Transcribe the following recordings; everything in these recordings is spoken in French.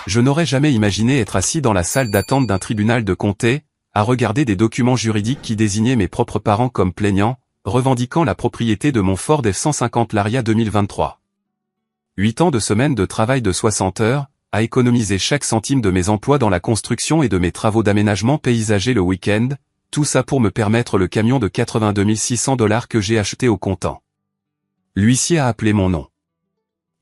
Je n'aurais jamais imaginé être assis dans la salle d'attente d'un tribunal de comté, à regarder des documents juridiques qui désignaient mes propres parents comme plaignants, revendiquant la propriété de mon Ford F-150 Laria 2023. 8 ans de semaine de travail de 60 heures, à économiser chaque centime de mes emplois dans la construction et de mes travaux d'aménagement paysager le week-end, tout ça pour me permettre le camion de 82 600 $ que j'ai acheté au comptant. L'huissier a appelé mon nom.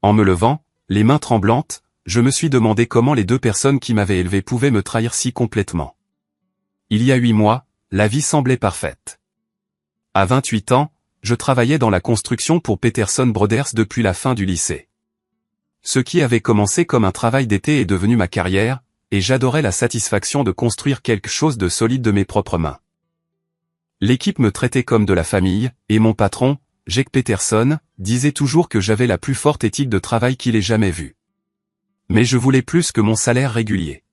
En me levant, les mains tremblantes, je me suis demandé comment les deux personnes qui m'avaient élevé pouvaient me trahir si complètement. Il y a 8 mois, la vie semblait parfaite. À 28 ans, je travaillais dans la construction pour Peterson Brothers depuis la fin du lycée. Ce qui avait commencé comme un travail d'été est devenu ma carrière, et j'adorais la satisfaction de construire quelque chose de solide de mes propres mains. L'équipe me traitait comme de la famille, et mon patron, Jake Peterson, disait toujours que j'avais la plus forte éthique de travail qu'il ait jamais vue. Mais je voulais plus que mon salaire régulier.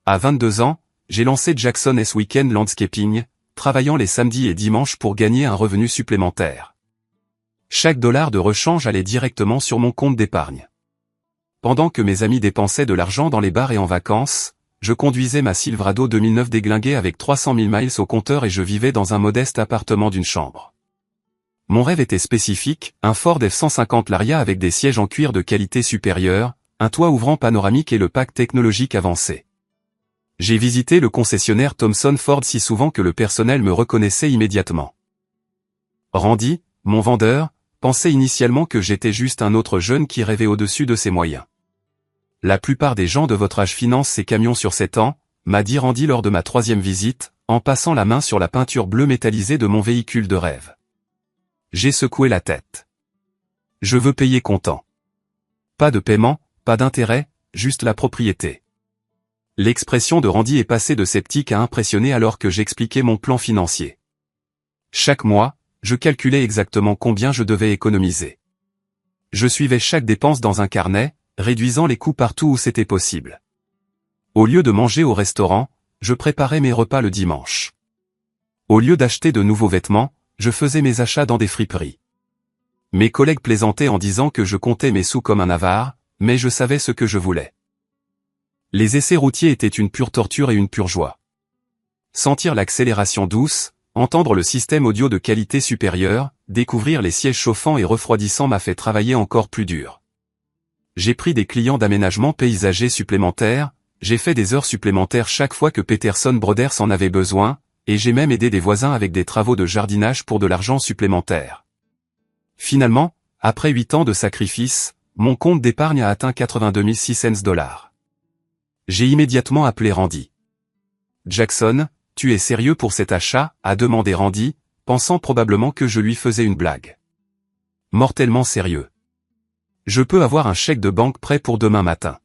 À 22 ans, j'ai lancé Jackson S Weekend Landscaping, travaillant les samedis et dimanches pour gagner un revenu supplémentaire. Chaque dollar de rechange allait directement sur mon compte d'épargne. Pendant que mes amis dépensaient de l'argent dans les bars et en vacances, je conduisais ma Silverado 2009 déglinguée avec 300 000 miles au compteur et je vivais dans un modeste appartement d'une chambre. Mon rêve était spécifique, un Ford F-150 Laria avec des sièges en cuir de qualité supérieure, un toit ouvrant panoramique et le pack technologique avancé. J'ai visité le concessionnaire Thomson Ford si souvent que le personnel me reconnaissait immédiatement. Randy, mon vendeur, pensait initialement que j'étais juste un autre jeune qui rêvait au-dessus de ses moyens. La plupart des gens de votre âge financent ces camions sur 7 ans, m'a dit Randy lors de ma 3e visite, en passant la main sur la peinture bleue métallisée de mon véhicule de rêve. J'ai secoué la tête. Je veux payer comptant. Pas de paiement, pas d'intérêt, juste la propriété. L'expression de Randy est passée de sceptique à impressionné alors que j'expliquais mon plan financier. Chaque mois, je calculais exactement combien je devais économiser. Je suivais chaque dépense dans un carnet, réduisant les coûts partout où c'était possible. Au lieu de manger au restaurant, je préparais mes repas le dimanche. Au lieu d'acheter de nouveaux vêtements, je faisais mes achats dans des friperies. Mes collègues plaisantaient en disant que je comptais mes sous comme un avare, mais je savais ce que je voulais. Les essais routiers étaient une pure torture et une pure joie. Sentir l'accélération douce, entendre le système audio de qualité supérieure, découvrir les sièges chauffants et refroidissants m'a fait travailler encore plus dur. J'ai pris des clients d'aménagement paysager supplémentaires, j'ai fait des heures supplémentaires chaque fois que Peterson Brothers en avait besoin, et j'ai même aidé des voisins avec des travaux de jardinage pour de l'argent supplémentaire. Finalement, après 8 ans de sacrifice, mon compte d'épargne a atteint 82 600 $. J'ai immédiatement appelé Randy. Jackson, tu es sérieux pour cet achat, a demandé Randy, pensant probablement que je lui faisais une blague. Mortellement sérieux. Je peux avoir un chèque de banque prêt pour demain matin.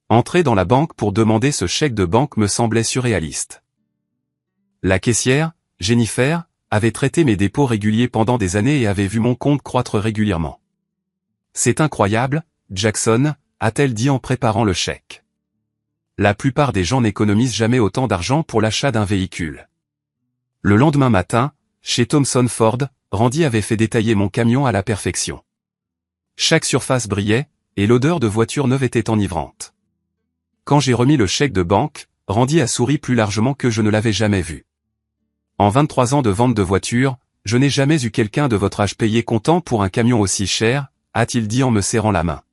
Entrer dans la banque pour demander ce chèque de banque me semblait surréaliste. La caissière, Jennifer, avait traité mes dépôts réguliers pendant des années et avait vu mon compte croître régulièrement. C'est incroyable, Jackson, a-t-elle dit en préparant le chèque. La plupart des gens n'économisent jamais autant d'argent pour l'achat d'un véhicule. Le lendemain matin, chez Thomson Ford, Randy avait fait détailler mon camion à la perfection. Chaque surface brillait, et l'odeur de voiture neuve était enivrante. Quand j'ai remis le chèque de banque, Randy a souri plus largement que je ne l'avais jamais vu. En 23 ans de vente de voitures, je n'ai jamais eu quelqu'un de votre âge payé comptant pour un camion aussi cher, a-t-il dit en me serrant la main.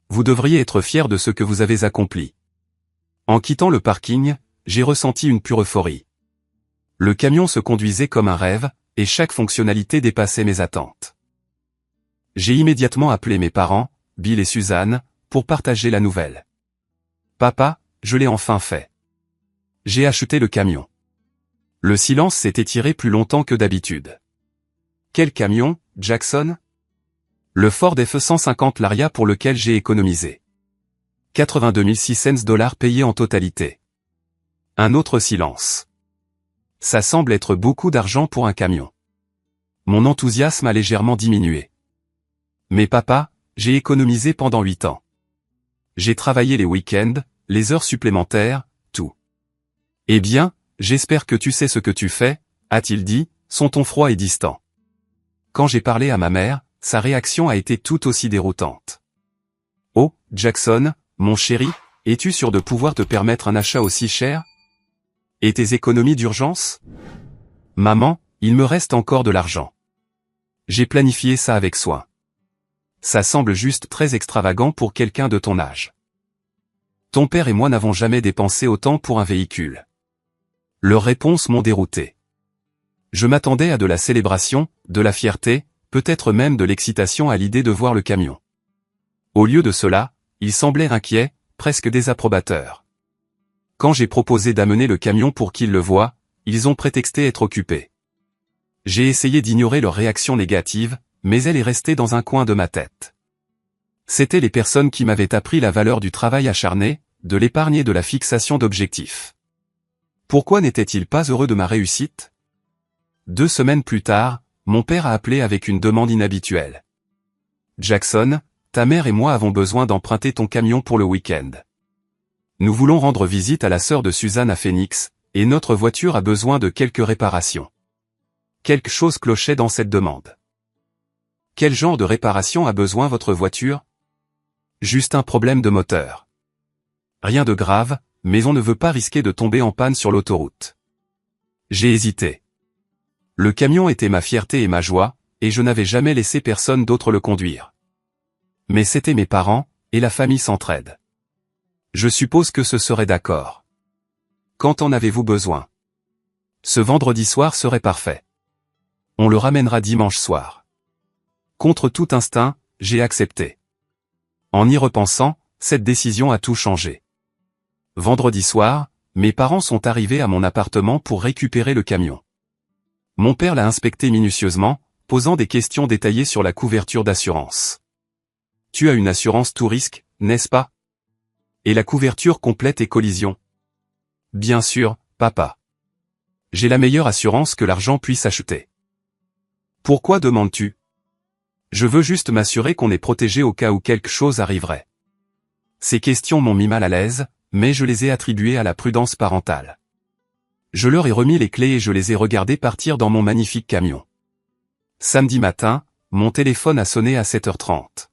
Vous devriez être fier de ce que vous avez accompli. En quittant le parking, j'ai ressenti une pure euphorie. Le camion se conduisait comme un rêve, et chaque fonctionnalité dépassait mes attentes. J'ai immédiatement appelé mes parents, Bill et Suzanne, pour partager la nouvelle. Papa, je l'ai enfin fait. J'ai acheté le camion. Le silence s'est étiré plus longtemps que d'habitude. Quel camion, Jackson? Le Ford F-150 Laria pour lequel j'ai économisé. 82 600 $ payés en totalité. Un autre silence. Ça semble être beaucoup d'argent pour un camion. Mon enthousiasme a légèrement diminué. Mais papa, j'ai économisé pendant 8 ans. J'ai travaillé les week-ends, les heures supplémentaires, tout. Eh bien, j'espère que tu sais ce que tu fais, a-t-il dit, son ton froid et distant. Quand j'ai parlé à ma mère, sa réaction a été tout aussi déroutante. Oh, Jackson, mon chéri, es-tu sûr de pouvoir te permettre un achat aussi cher? Et tes économies d'urgence? Maman, il me reste encore de l'argent. J'ai planifié ça avec soin. Ça semble juste très extravagant pour quelqu'un de ton âge. Ton père et moi n'avons jamais dépensé autant pour un véhicule. Leurs réponses m'ont dérouté. Je m'attendais à de la célébration, de la fierté, peut-être même de l'excitation à l'idée de voir le camion. Au lieu de cela, ils semblaient inquiets, presque désapprobateurs. Quand j'ai proposé d'amener le camion pour qu'ils le voient, ils ont prétexté être occupés. J'ai essayé d'ignorer leur réaction négative, mais elle est restée dans un coin de ma tête. C'étaient les personnes qui m'avaient appris la valeur du travail acharné, de l'épargne et de la fixation d'objectifs. Pourquoi n'étaient-ils pas heureux de ma réussite? 2 semaines plus tard, mon père a appelé avec une demande inhabituelle. Jackson, ta mère et moi avons besoin d'emprunter ton camion pour le week-end. Nous voulons rendre visite à la sœur de Suzanne à Phoenix, et notre voiture a besoin de quelques réparations. Quelque chose clochait dans cette demande. Quel genre de réparation a besoin votre voiture? Juste un problème de moteur. Rien de grave, mais on ne veut pas risquer de tomber en panne sur l'autoroute. J'ai hésité. Le camion était ma fierté et ma joie, et je n'avais jamais laissé personne d'autre le conduire. Mais c'étaient mes parents, et la famille s'entraide. Je suppose que ce serait d'accord. Quand en avez-vous besoin? Ce vendredi soir serait parfait. On le ramènera dimanche soir. Contre tout instinct, j'ai accepté. En y repensant, cette décision a tout changé. Vendredi soir, mes parents sont arrivés à mon appartement pour récupérer le camion. Mon père l'a inspecté minutieusement, posant des questions détaillées sur la couverture d'assurance. Tu as une assurance tout risque, n'est-ce pas? Et la couverture complète et collision? Bien sûr, papa. J'ai la meilleure assurance que l'argent puisse acheter. Pourquoi demandes-tu? Je veux juste m'assurer qu'on est protégé au cas où quelque chose arriverait. Ces questions m'ont mis mal à l'aise, mais je les ai attribuées à la prudence parentale. Je leur ai remis les clés et je les ai regardés partir dans mon magnifique camion. Samedi matin, mon téléphone a sonné à 7h30.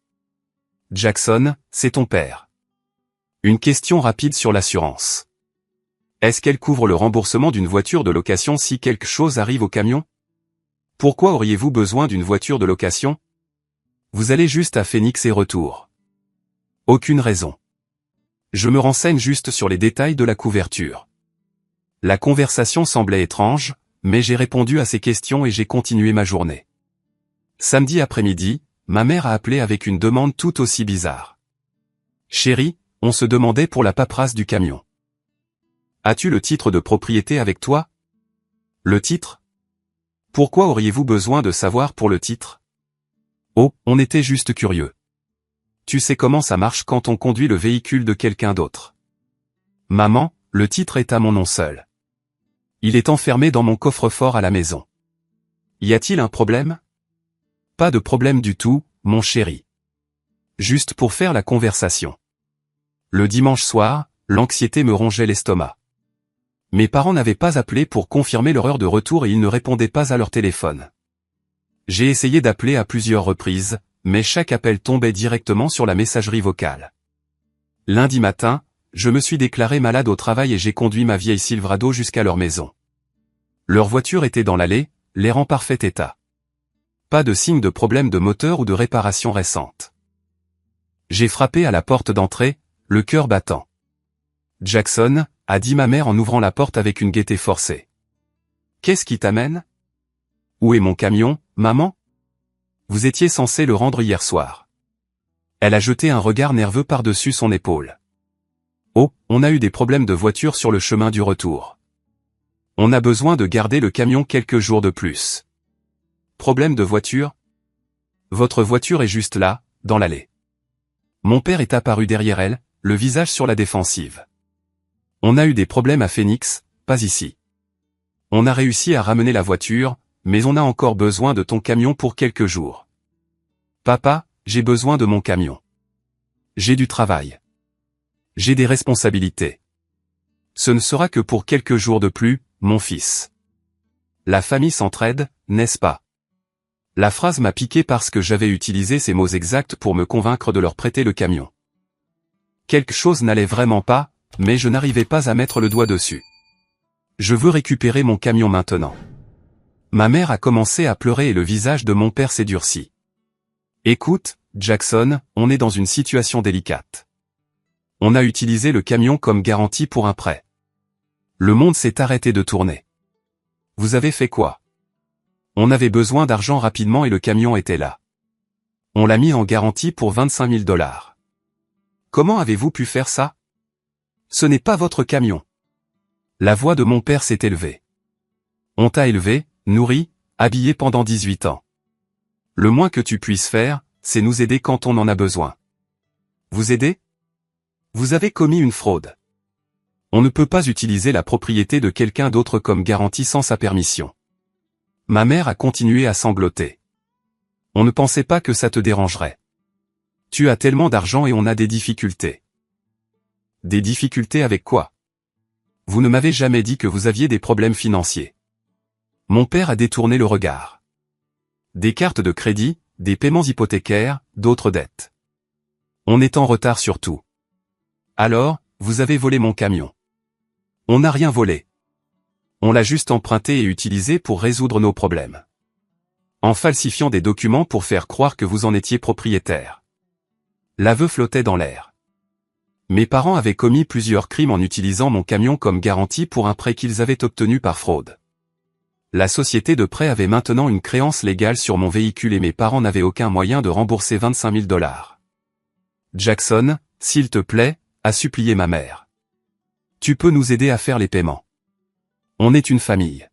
Jackson, c'est ton père. Une question rapide sur l'assurance. Est-ce qu'elle couvre le remboursement d'une voiture de location si quelque chose arrive au camion? Pourquoi auriez-vous besoin d'une voiture de location? Vous allez juste à Phoenix et retour. Aucune raison. Je me renseigne juste sur les détails de la couverture. La conversation semblait étrange, mais j'ai répondu à ces questions et j'ai continué ma journée. Samedi après-midi, ma mère a appelé avec une demande tout aussi bizarre. Chérie, on se demandait pour la paperasse du camion. As-tu le titre de propriété avec toi? Le titre? Pourquoi auriez-vous besoin de savoir pour le titre? Oh, on était juste curieux. Tu sais comment ça marche quand on conduit le véhicule de quelqu'un d'autre. Maman, le titre est à mon nom seul. Il est enfermé dans mon coffre-fort à la maison. Y a-t-il un problème? Pas de problème du tout, mon chéri. Juste pour faire la conversation. Le dimanche soir, l'anxiété me rongeait l'estomac. Mes parents n'avaient pas appelé pour confirmer leur heure de retour et ils ne répondaient pas à leur téléphone. J'ai essayé d'appeler à plusieurs reprises, mais chaque appel tombait directement sur la messagerie vocale. Lundi matin, je me suis déclaré malade au travail et j'ai conduit ma vieille Silverado jusqu'à leur maison. Leur voiture était dans l'allée, l'air en parfait état. Pas de signe de problème de moteur ou de réparation récente. J'ai frappé à la porte d'entrée, le cœur battant. Jackson, a dit ma mère en ouvrant la porte avec une gaieté forcée. Qu'est-ce qui t'amène? Où est mon camion, maman? Vous étiez censé le rendre hier soir. Elle a jeté un regard nerveux par-dessus son épaule. Oh, on a eu des problèmes de voiture sur le chemin du retour. On a besoin de garder le camion quelques jours de plus. Problème de voiture? Votre voiture est juste là, dans l'allée. Mon père est apparu derrière elle, le visage sur la défensive. On a eu des problèmes à Phoenix, pas ici. On a réussi à ramener la voiture, mais on a encore besoin de ton camion pour quelques jours. Papa, j'ai besoin de mon camion. J'ai du travail. J'ai des responsabilités. Ce ne sera que pour quelques jours de plus, mon fils. La famille s'entraide, n'est-ce pas? La phrase m'a piqué parce que j'avais utilisé ces mots exacts pour me convaincre de leur prêter le camion. Quelque chose n'allait vraiment pas, mais je n'arrivais pas à mettre le doigt dessus. Je veux récupérer mon camion maintenant. Ma mère a commencé à pleurer et le visage de mon père s'est durci. Écoute, Jackson, on est dans une situation délicate. On a utilisé le camion comme garantie pour un prêt. Le monde s'est arrêté de tourner. Vous avez fait quoi? On avait besoin d'argent rapidement et le camion était là. On l'a mis en garantie pour 25 000 $. Comment avez-vous pu faire ça? Ce n'est pas votre camion. La voix de mon père s'est élevée. On t'a élevé, nourri, habillé pendant 18 ans. Le moins que tu puisses faire, c'est nous aider quand on en a besoin. Vous aider? Vous avez commis une fraude. On ne peut pas utiliser la propriété de quelqu'un d'autre comme garantie sans sa permission. Ma mère a continué à sangloter. On ne pensait pas que ça te dérangerait. Tu as tellement d'argent et on a des difficultés. Des difficultés avec quoi? Vous ne m'avez jamais dit que vous aviez des problèmes financiers. Mon père a détourné le regard. Des cartes de crédit, des paiements hypothécaires, d'autres dettes. On est en retard sur tout. Alors, vous avez volé mon camion. On n'a rien volé. On l'a juste emprunté et utilisé pour résoudre nos problèmes. En falsifiant des documents pour faire croire que vous en étiez propriétaire. L'aveu flottait dans l'air. Mes parents avaient commis plusieurs crimes en utilisant mon camion comme garantie pour un prêt qu'ils avaient obtenu par fraude. La société de prêt avait maintenant une créance légale sur mon véhicule et mes parents n'avaient aucun moyen de rembourser 25 000 $. Jackson, s'il te plaît, a supplié ma mère. Tu peux nous aider à faire les paiements. On est une famille.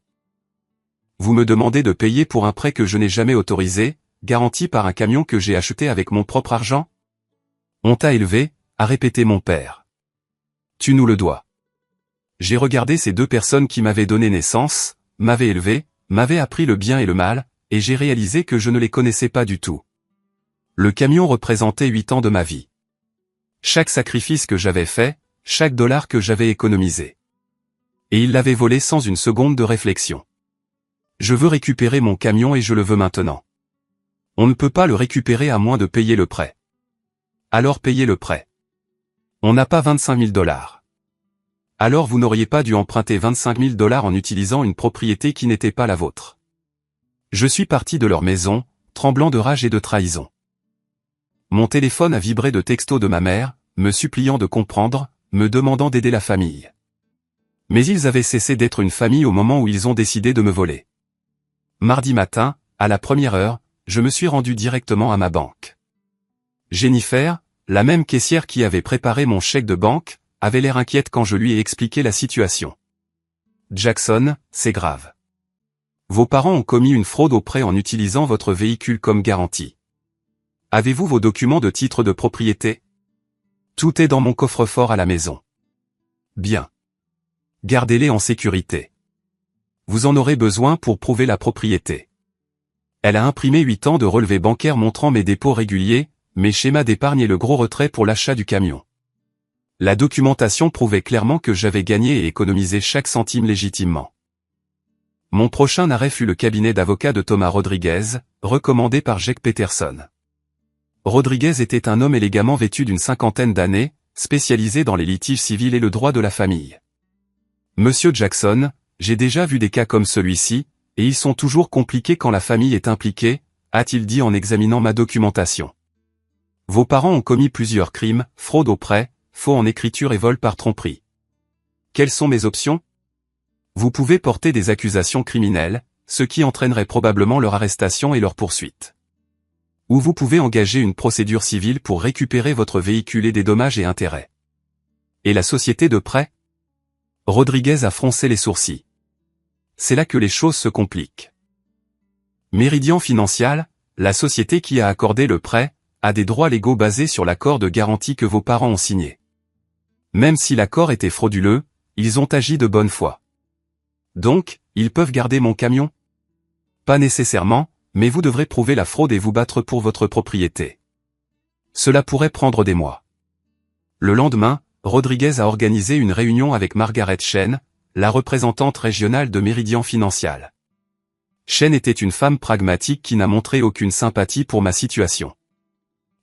Vous me demandez de payer pour un prêt que je n'ai jamais autorisé, garanti par un camion que j'ai acheté avec mon propre argent? On t'a élevé, a répété mon père. Tu nous le dois. J'ai regardé ces deux personnes qui m'avaient donné naissance, m'avaient élevé, m'avaient appris le bien et le mal, et j'ai réalisé que je ne les connaissais pas du tout. Le camion représentait 8 ans de ma vie. Chaque sacrifice que j'avais fait, chaque dollar que j'avais économisé. Et ils l'avaient volé sans une seconde de réflexion. Je veux récupérer mon camion et je le veux maintenant. On ne peut pas le récupérer à moins de payer le prêt. Alors payez le prêt. On n'a pas 25 000 $. Alors vous n'auriez pas dû emprunter 25 000 $ en utilisant une propriété qui n'était pas la vôtre. Je suis parti de leur maison, tremblant de rage et de trahison. Mon téléphone a vibré de textos de ma mère, me suppliant de comprendre, me demandant d'aider la famille. Mais ils avaient cessé d'être une famille au moment où ils ont décidé de me voler. Mardi matin, à la première heure, je me suis rendu directement à ma banque. Jennifer, la même caissière qui avait préparé mon chèque de banque, avait l'air inquiète quand je lui ai expliqué la situation. Jackson, c'est grave. Vos parents ont commis une fraude au prêt en utilisant votre véhicule comme garantie. Avez-vous vos documents de titre de propriété? Tout est dans mon coffre-fort à la maison. Bien. Gardez-les en sécurité. Vous en aurez besoin pour prouver la propriété. Elle a imprimé 8 ans de relevés bancaires montrant mes dépôts réguliers, mes schémas d'épargne et le gros retrait pour l'achat du camion. La documentation prouvait clairement que j'avais gagné et économisé chaque centime légitimement. Mon prochain arrêt fut le cabinet d'avocats de Thomas Rodriguez, recommandé par Jake Peterson. Rodriguez était un homme élégamment vêtu d'une cinquantaine d'années, spécialisé dans les litiges civils et le droit de la famille. Monsieur Jackson, j'ai déjà vu des cas comme celui-ci, et ils sont toujours compliqués quand la famille est impliquée, a-t-il dit en examinant ma documentation. Vos parents ont commis plusieurs crimes, fraude au prêt, faux en écriture et vol par tromperie. Quelles sont mes options? Vous pouvez porter des accusations criminelles, ce qui entraînerait probablement leur arrestation et leur poursuite. Ou vous pouvez engager une procédure civile pour récupérer votre véhicule et des dommages et intérêts. Et la société de prêt? Rodriguez a froncé les sourcils. C'est là que les choses se compliquent. Meridian Financial, la société qui a accordé le prêt, a des droits légaux basés sur l'accord de garantie que vos parents ont signé. Même si l'accord était frauduleux, ils ont agi de bonne foi. Donc, ils peuvent garder mon camion? Pas nécessairement, mais vous devrez prouver la fraude et vous battre pour votre propriété. Cela pourrait prendre des mois. Le lendemain, Rodriguez a organisé une réunion avec Margaret Chen, la représentante régionale de Meridian Financial. Chen était une femme pragmatique qui n'a montré aucune sympathie pour ma situation.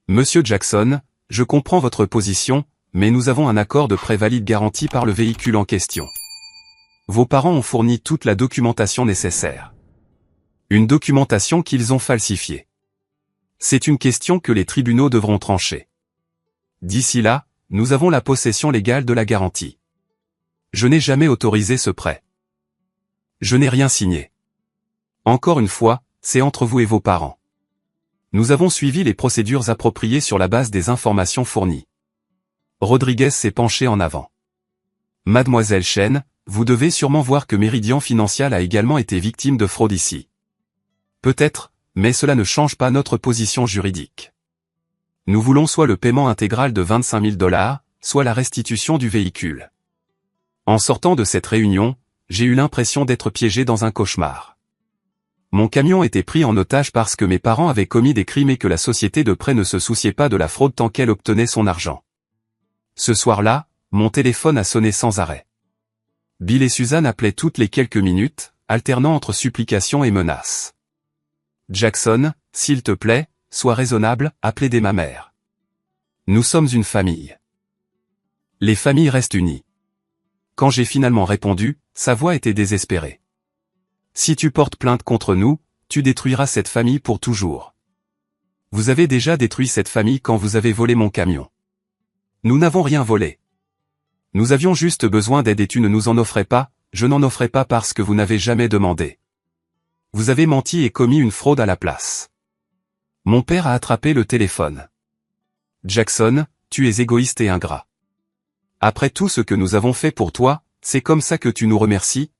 Monsieur Jackson, je comprends votre position, mais nous avons un accord de prêt valide garanti par le véhicule en question. Vos parents ont fourni toute la documentation nécessaire. Une documentation qu'ils ont falsifiée. C'est une question que les tribunaux devront trancher. D'ici là, nous avons la possession légale de la garantie. Je n'ai jamais autorisé ce prêt. Je n'ai rien signé. Encore une fois, c'est entre vous et vos parents. Nous avons suivi les procédures appropriées sur la base des informations fournies. Rodriguez s'est penché en avant. Mademoiselle Chen, vous devez sûrement voir que Meridian Financial a également été victime de fraude ici. Peut-être, mais cela ne change pas notre position juridique. Nous voulons soit le paiement intégral de 25 000 $, soit la restitution du véhicule. En sortant de cette réunion, j'ai eu l'impression d'être piégé dans un cauchemar. Mon camion était pris en otage parce que mes parents avaient commis des crimes et que la société de prêt ne se souciait pas de la fraude tant qu'elle obtenait son argent. Ce soir-là, mon téléphone a sonné sans arrêt. Bill et Suzanne appelaient toutes les quelques minutes, alternant entre supplications et menaces. Jackson, s'il te plaît, sois raisonnable, a plaidé ma mère. Nous sommes une famille. Les familles restent unies. Quand j'ai finalement répondu, sa voix était désespérée. Si tu portes plainte contre nous, tu détruiras cette famille pour toujours. Vous avez déjà détruit cette famille quand vous avez volé mon camion. Nous n'avons rien volé. Nous avions juste besoin d'aide et tu ne nous en offrais pas, je n'en offrais pas parce que vous n'avez jamais demandé. Vous avez menti et commis une fraude à la place. Mon père a attrapé le téléphone. Jackson, tu es égoïste et ingrat. Après tout ce que nous avons fait pour toi, c'est comme ça que tu nous remercies?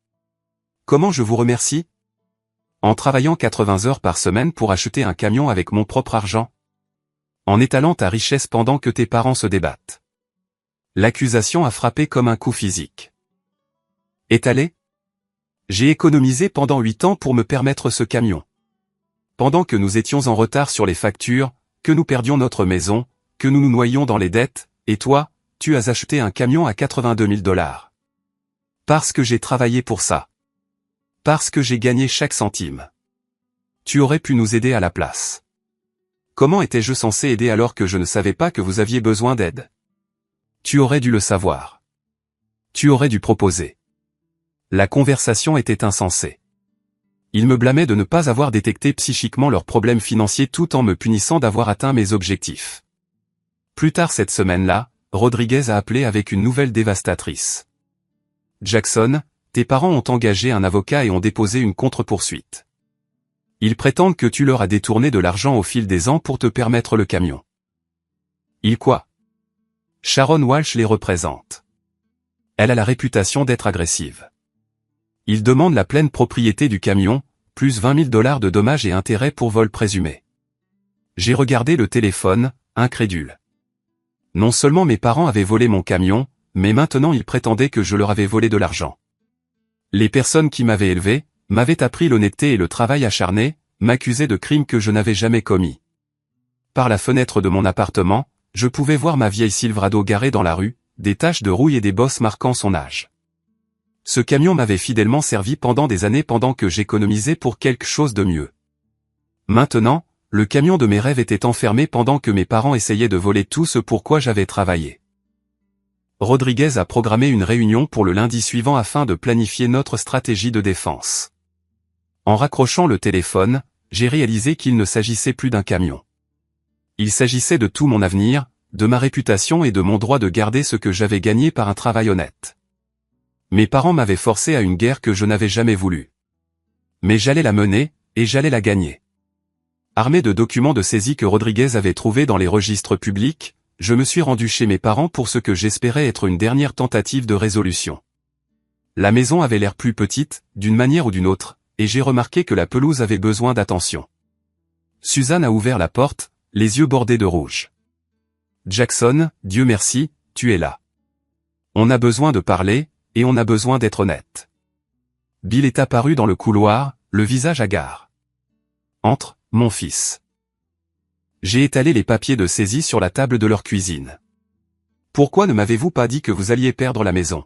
Comment je vous remercie? En travaillant 80 heures par semaine pour acheter un camion avec mon propre argent? En étalant ta richesse pendant que tes parents se débattent? L'accusation a frappé comme un coup physique. Étalé? J'ai économisé pendant 8 ans pour me permettre ce camion. Pendant que nous étions en retard sur les factures, que nous perdions notre maison, que nous nous noyions dans les dettes, et toi, tu as acheté un camion à 82 000 $. Parce que j'ai travaillé pour ça. Parce que j'ai gagné chaque centime. Tu aurais pu nous aider à la place. Comment étais-je censé aider alors que je ne savais pas que vous aviez besoin d'aide? Tu aurais dû le savoir. Tu aurais dû proposer. La conversation était insensée. Ils me blâmaient de ne pas avoir détecté psychiquement leurs problèmes financiers tout en me punissant d'avoir atteint mes objectifs. Plus tard cette semaine-là, Rodriguez a appelé avec une nouvelle dévastatrice. Jackson, tes parents ont engagé un avocat et ont déposé une contre-poursuite. Ils prétendent que tu leur as détourné de l'argent au fil des ans pour te permettre le camion. Ils quoi? Sharon Walsh les représente. Elle a la réputation d'être agressive. Ils demandent la pleine propriété du camion, plus 20 000 $ de dommages et intérêts pour vol présumé. J'ai regardé le téléphone, incrédule. Non seulement mes parents avaient volé mon camion, mais maintenant ils prétendaient que je leur avais volé de l'argent. Les personnes qui m'avaient élevé, m'avaient appris l'honnêteté et le travail acharné, m'accusaient de crimes que je n'avais jamais commis. Par la fenêtre de mon appartement, je pouvais voir ma vieille Silverado garée dans la rue, des taches de rouille et des bosses marquant son âge. Ce camion m'avait fidèlement servi pendant des années pendant que j'économisais pour quelque chose de mieux. Maintenant, le camion de mes rêves était enfermé pendant que mes parents essayaient de voler tout ce pour quoi j'avais travaillé. Rodriguez a programmé une réunion pour le lundi suivant afin de planifier notre stratégie de défense. En raccrochant le téléphone, j'ai réalisé qu'il ne s'agissait plus d'un camion. Il s'agissait de tout mon avenir, de ma réputation et de mon droit de garder ce que j'avais gagné par un travail honnête. Mes parents m'avaient forcé à une guerre que je n'avais jamais voulu. Mais j'allais la mener, et j'allais la gagner. Armé de documents de saisie que Rodriguez avait trouvés dans les registres publics, je me suis rendu chez mes parents pour ce que j'espérais être une dernière tentative de résolution. La maison avait l'air plus petite, d'une manière ou d'une autre, et j'ai remarqué que la pelouse avait besoin d'attention. Suzanne a ouvert la porte, les yeux bordés de rouge. Jackson, Dieu merci, tu es là. On a besoin de parler, et on a besoin d'être honnête. Bill est apparu dans le couloir, le visage hagard. Entre, mon fils. J'ai étalé les papiers de saisie sur la table de leur cuisine. Pourquoi ne m'avez-vous pas dit que vous alliez perdre la maison?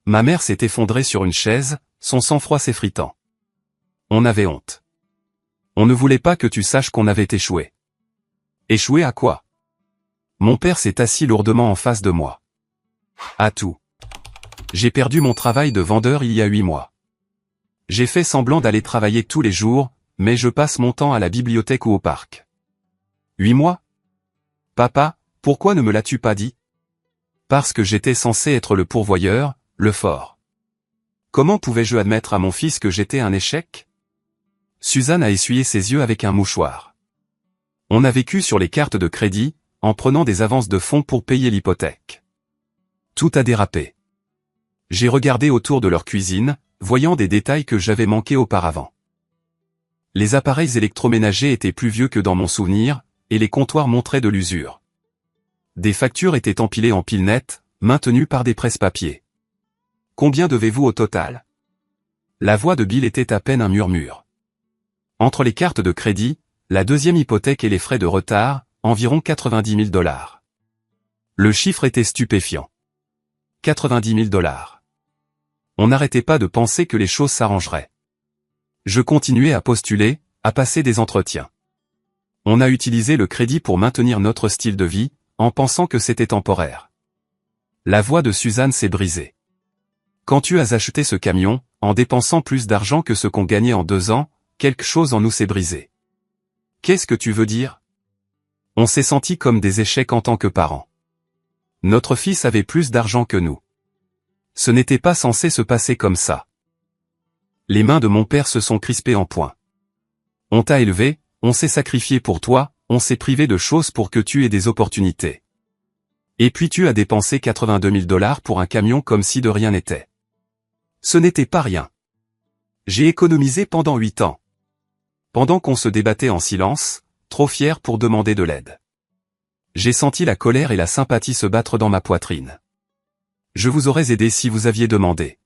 Ma mère s'est effondrée sur une chaise, son sang-froid s'effritant. On avait honte. On ne voulait pas que tu saches qu'on avait échoué. Échoué à quoi? Mon père s'est assis lourdement en face de moi. À tout. J'ai perdu mon travail de vendeur il y a 8 mois. J'ai fait semblant d'aller travailler tous les jours, mais je passe mon temps à la bibliothèque ou au parc. 8 mois? Papa, pourquoi ne me l'as-tu pas dit? Parce que j'étais censé être le pourvoyeur, le fort. Comment pouvais-je admettre à mon fils que j'étais un échec? Suzanne a essuyé ses yeux avec un mouchoir. On a vécu sur les cartes de crédit, en prenant des avances de fonds pour payer l'hypothèque. Tout a dérapé. J'ai regardé autour de leur cuisine, voyant des détails que j'avais manqués auparavant. Les appareils électroménagers étaient plus vieux que dans mon souvenir, et les comptoirs montraient de l'usure. Des factures étaient empilées en piles nettes, maintenues par des presse-papiers. Combien devez-vous au total? La voix de Bill était à peine un murmure. Entre les cartes de crédit, la deuxième hypothèque et les frais de retard, environ 90 000 $. Le chiffre était stupéfiant. 90 000 $. On n'arrêtait pas de penser que les choses s'arrangeraient. Je continuais à postuler, à passer des entretiens. On a utilisé le crédit pour maintenir notre style de vie, en pensant que c'était temporaire. La voix de Suzanne s'est brisée. Quand tu as acheté ce camion, en dépensant plus d'argent que ce qu'on gagnait en 2 ans, quelque chose en nous s'est brisé. Qu'est-ce que tu veux dire? On s'est senti comme des échecs en tant que parents. Notre fils avait plus d'argent que nous. Ce n'était pas censé se passer comme ça. Les mains de mon père se sont crispées en poing. On t'a élevé, on s'est sacrifié pour toi, on s'est privé de choses pour que tu aies des opportunités. Et puis tu as dépensé 82 000 $ pour un camion comme si de rien n'était. Ce n'était pas rien. J'ai économisé pendant 8 ans. Pendant qu'on se débattait en silence, trop fier pour demander de l'aide. J'ai senti la colère et la sympathie se battre dans ma poitrine. Je vous aurais aidé si vous aviez demandé.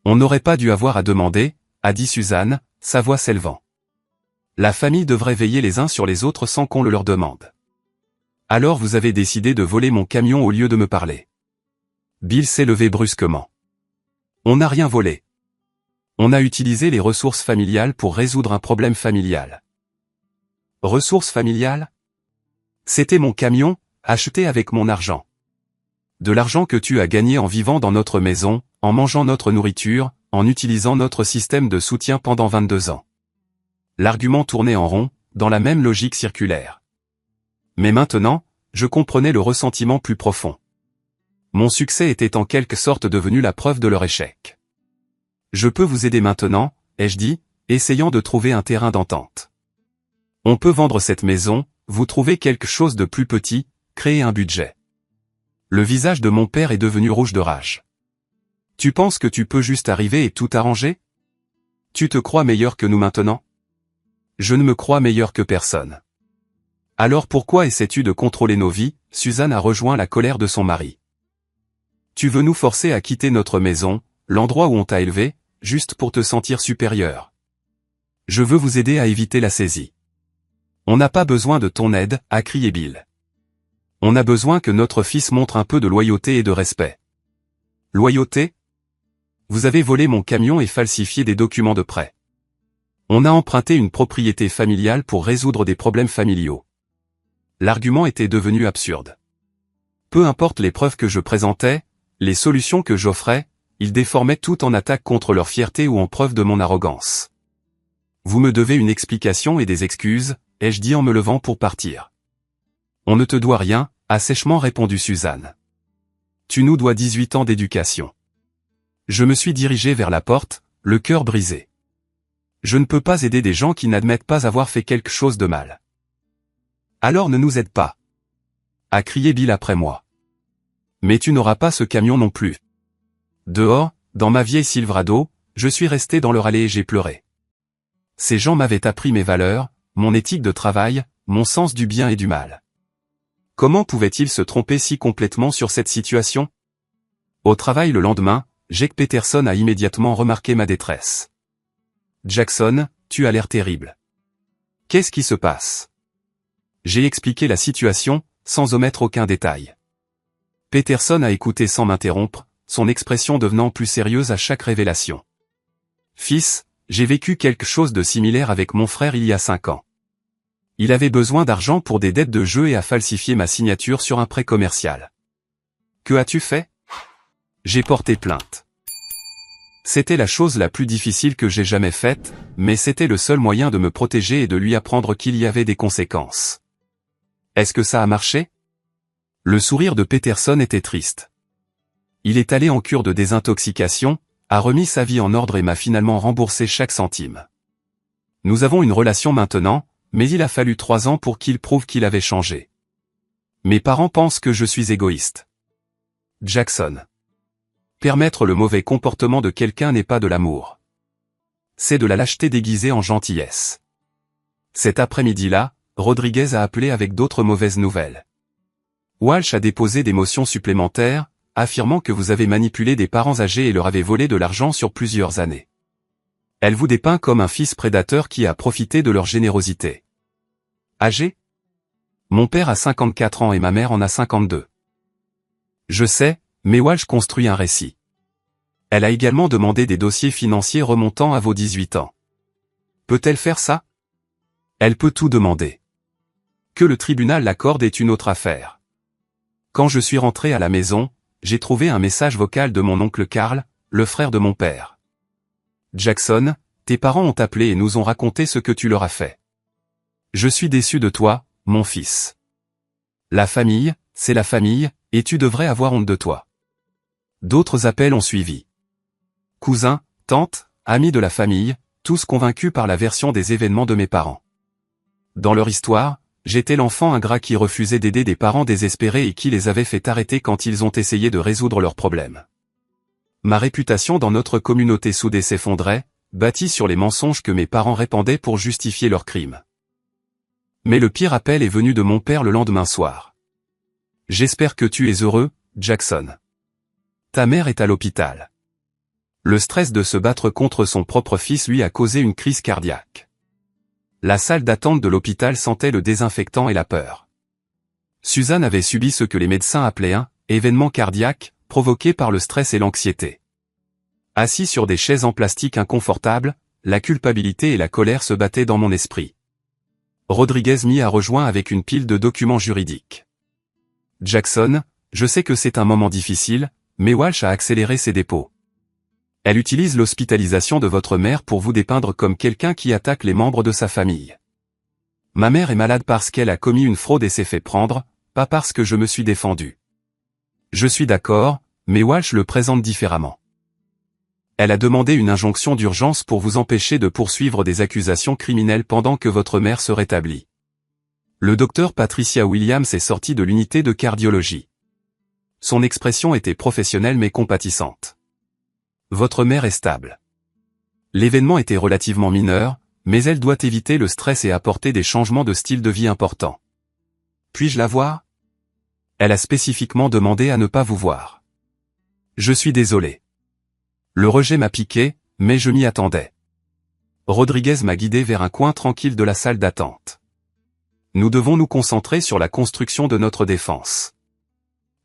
On n'aurait pas dû avoir à demander, a dit Suzanne, sa voix s'élevant. La famille devrait veiller les uns sur les autres sans qu'on le leur demande. Alors vous avez décidé de voler mon camion au lieu de me parler. Bill s'est levé brusquement. On n'a rien volé. On a utilisé les ressources familiales pour résoudre un problème familial. Ressources familiales? C'était mon camion, acheté avec mon argent. De l'argent que tu as gagné en vivant dans notre maison, en mangeant notre nourriture, en utilisant notre système de soutien pendant 22 ans. L'argument tournait en rond, dans la même logique circulaire. Mais maintenant, je comprenais le ressentiment plus profond. Mon succès était en quelque sorte devenu la preuve de leur échec. Je peux vous aider maintenant, ai-je dit, essayant de trouver un terrain d'entente. On peut vendre cette maison, vous trouver quelque chose de plus petit, créer un budget. Le visage de mon père est devenu rouge de rage. Tu penses que tu peux juste arriver et tout arranger? Tu te crois meilleur que nous maintenant? Je ne me crois meilleur que personne. Alors pourquoi essaies-tu de contrôler nos vies? Suzanne a rejoint la colère de son mari. Tu veux nous forcer à quitter notre maison, l'endroit où on t'a élevé, juste pour te sentir supérieur. Je veux vous aider à éviter la saisie. On n'a pas besoin de ton aide, a crié Bill. On a besoin que notre fils montre un peu de loyauté et de respect. Loyauté? Vous avez volé mon camion et falsifié des documents de prêt. On a emprunté une propriété familiale pour résoudre des problèmes familiaux. L'argument était devenu absurde. Peu importe les preuves que je présentais, les solutions que j'offrais, ils déformaient tout en attaque contre leur fierté ou en preuve de mon arrogance. Vous me devez une explication et des excuses, ai-je dit en me levant pour partir. On ne te doit rien, a sèchement répondu Suzanne. Tu nous dois 18 ans d'éducation. Je me suis dirigé vers la porte, le cœur brisé. Je ne peux pas aider des gens qui n'admettent pas avoir fait quelque chose de mal. Alors ne nous aide pas. A crié Bill après moi. Mais tu n'auras pas ce camion non plus. Dehors, dans ma vieille Silverado, je suis resté dans leur allée et j'ai pleuré. Ces gens m'avaient appris mes valeurs, mon éthique de travail, mon sens du bien et du mal. Comment pouvaient-ils se tromper si complètement sur cette situation? Au travail le lendemain, Jake Peterson a immédiatement remarqué ma détresse. Jackson, tu as l'air terrible. Qu'est-ce qui se passe? J'ai expliqué la situation, sans omettre aucun détail. Peterson a écouté sans m'interrompre, son expression devenant plus sérieuse à chaque révélation. Fils, j'ai vécu quelque chose de similaire avec mon frère il y a 5 ans. Il avait besoin d'argent pour des dettes de jeu et a falsifié ma signature sur un prêt commercial. Que as-tu fait? J'ai porté plainte. C'était la chose la plus difficile que j'ai jamais faite, mais c'était le seul moyen de me protéger et de lui apprendre qu'il y avait des conséquences. Est-ce que ça a marché? Le sourire de Peterson était triste. Il est allé en cure de désintoxication, a remis sa vie en ordre et m'a finalement remboursé chaque centime. Nous avons une relation maintenant, mais il a fallu 3 ans pour qu'il prouve qu'il avait changé. Mes parents pensent que je suis égoïste. Jackson. Permettre le mauvais comportement de quelqu'un n'est pas de l'amour. C'est de la lâcheté déguisée en gentillesse. Cet après-midi-là, Rodriguez a appelé avec d'autres mauvaises nouvelles. Walsh a déposé des motions supplémentaires, affirmant que vous avez manipulé des parents âgés et leur avez volé de l'argent sur plusieurs années. Elle vous dépeint comme un fils prédateur qui a profité de leur générosité. Âgé? Mon père a 54 ans et ma mère en a 52. Je sais, mais Walsh construit un récit. Elle a également demandé des dossiers financiers remontant à vos 18 ans. Peut-elle faire ça? Elle peut tout demander. Que le tribunal l'accorde est une autre affaire. Quand je suis rentré à la maison, j'ai trouvé un message vocal de mon oncle Carl, le frère de mon père. Jackson, tes parents ont appelé et nous ont raconté ce que tu leur as fait. Je suis déçu de toi, mon fils. La famille, c'est la famille, et tu devrais avoir honte de toi. D'autres appels ont suivi. Cousins, tantes, amis de la famille, tous convaincus par la version des événements de mes parents. Dans leur histoire, j'étais l'enfant ingrat qui refusait d'aider des parents désespérés et qui les avait fait arrêter quand ils ont essayé de résoudre leurs problèmes. Ma réputation dans notre communauté soudée s'effondrait, bâtie sur les mensonges que mes parents répandaient pour justifier leurs crimes. Mais le pire appel est venu de mon père le lendemain soir. J'espère que tu es heureux, Jackson. Ta mère est à l'hôpital. Le stress de se battre contre son propre fils lui a causé une crise cardiaque. La salle d'attente de l'hôpital sentait le désinfectant et la peur. Suzanne avait subi ce que les médecins appelaient un événement cardiaque, provoqué par le stress et l'anxiété. Assis sur des chaises en plastique inconfortables, la culpabilité et la colère se battaient dans mon esprit. Rodriguez m'y a rejoint avec une pile de documents juridiques. Jackson, je sais que c'est un moment difficile, mais Walsh a accéléré ses dépôts. Elle utilise l'hospitalisation de votre mère pour vous dépeindre comme quelqu'un qui attaque les membres de sa famille. Ma mère est malade parce qu'elle a commis une fraude et s'est fait prendre, pas parce que je me suis défendu. Je suis d'accord, mais Walsh le présente différemment. Elle a demandé une injonction d'urgence pour vous empêcher de poursuivre des accusations criminelles pendant que votre mère se rétablit. Le docteur Patricia Williams est sortie de l'unité de cardiologie. Son expression était professionnelle mais compatissante. Votre mère est stable. L'événement était relativement mineur, mais elle doit éviter le stress et apporter des changements de style de vie importants. Puis-je la voir? Elle a spécifiquement demandé à ne pas vous voir. Je suis désolé. Le rejet m'a piqué, mais je m'y attendais. Rodriguez m'a guidé vers un coin tranquille de la salle d'attente. Nous devons nous concentrer sur la construction de notre défense.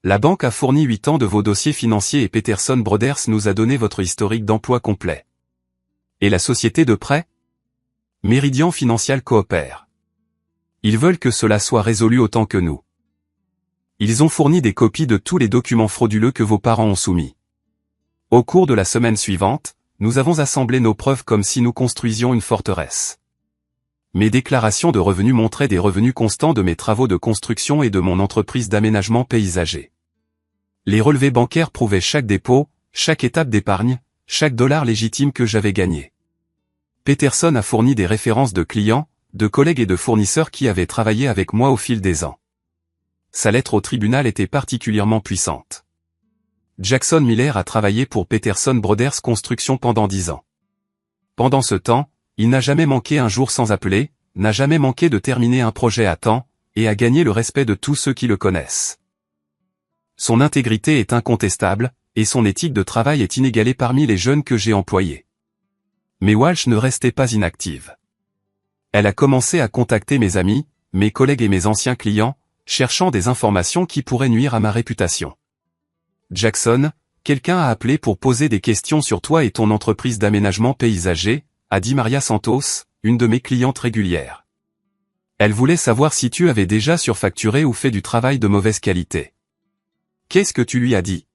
La banque a fourni 8 ans de vos dossiers financiers et Peterson Brothers nous a donné votre historique d'emploi complet. Et la société de prêt? Meridian Financial coopère. Ils veulent que cela soit résolu autant que nous. Ils ont fourni des copies de tous les documents frauduleux que vos parents ont soumis. Au cours de la semaine suivante, nous avons assemblé nos preuves comme si nous construisions une forteresse. Mes déclarations de revenus montraient des revenus constants de mes travaux de construction et de mon entreprise d'aménagement paysager. Les relevés bancaires prouvaient chaque dépôt, chaque étape d'épargne, chaque dollar légitime que j'avais gagné. Peterson a fourni des références de clients, de collègues et de fournisseurs qui avaient travaillé avec moi au fil des ans. Sa lettre au tribunal était particulièrement puissante. Jackson Miller a travaillé pour Peterson Brothers Construction pendant 10 ans. Pendant ce temps, il n'a jamais manqué un jour sans appeler, n'a jamais manqué de terminer un projet à temps, et a gagné le respect de tous ceux qui le connaissent. Son intégrité est incontestable, et son éthique de travail est inégalée parmi les jeunes que j'ai employés. Mais Walsh ne restait pas inactive. Elle a commencé à contacter mes amis, mes collègues et mes anciens clients, cherchant des informations qui pourraient nuire à ma réputation. Jackson, quelqu'un a appelé pour poser des questions sur toi et ton entreprise d'aménagement paysager, a dit Maria Santos, une de mes clientes régulières. Elle voulait savoir si tu avais déjà surfacturé ou fait du travail de mauvaise qualité. Qu'est-ce que tu lui as dit?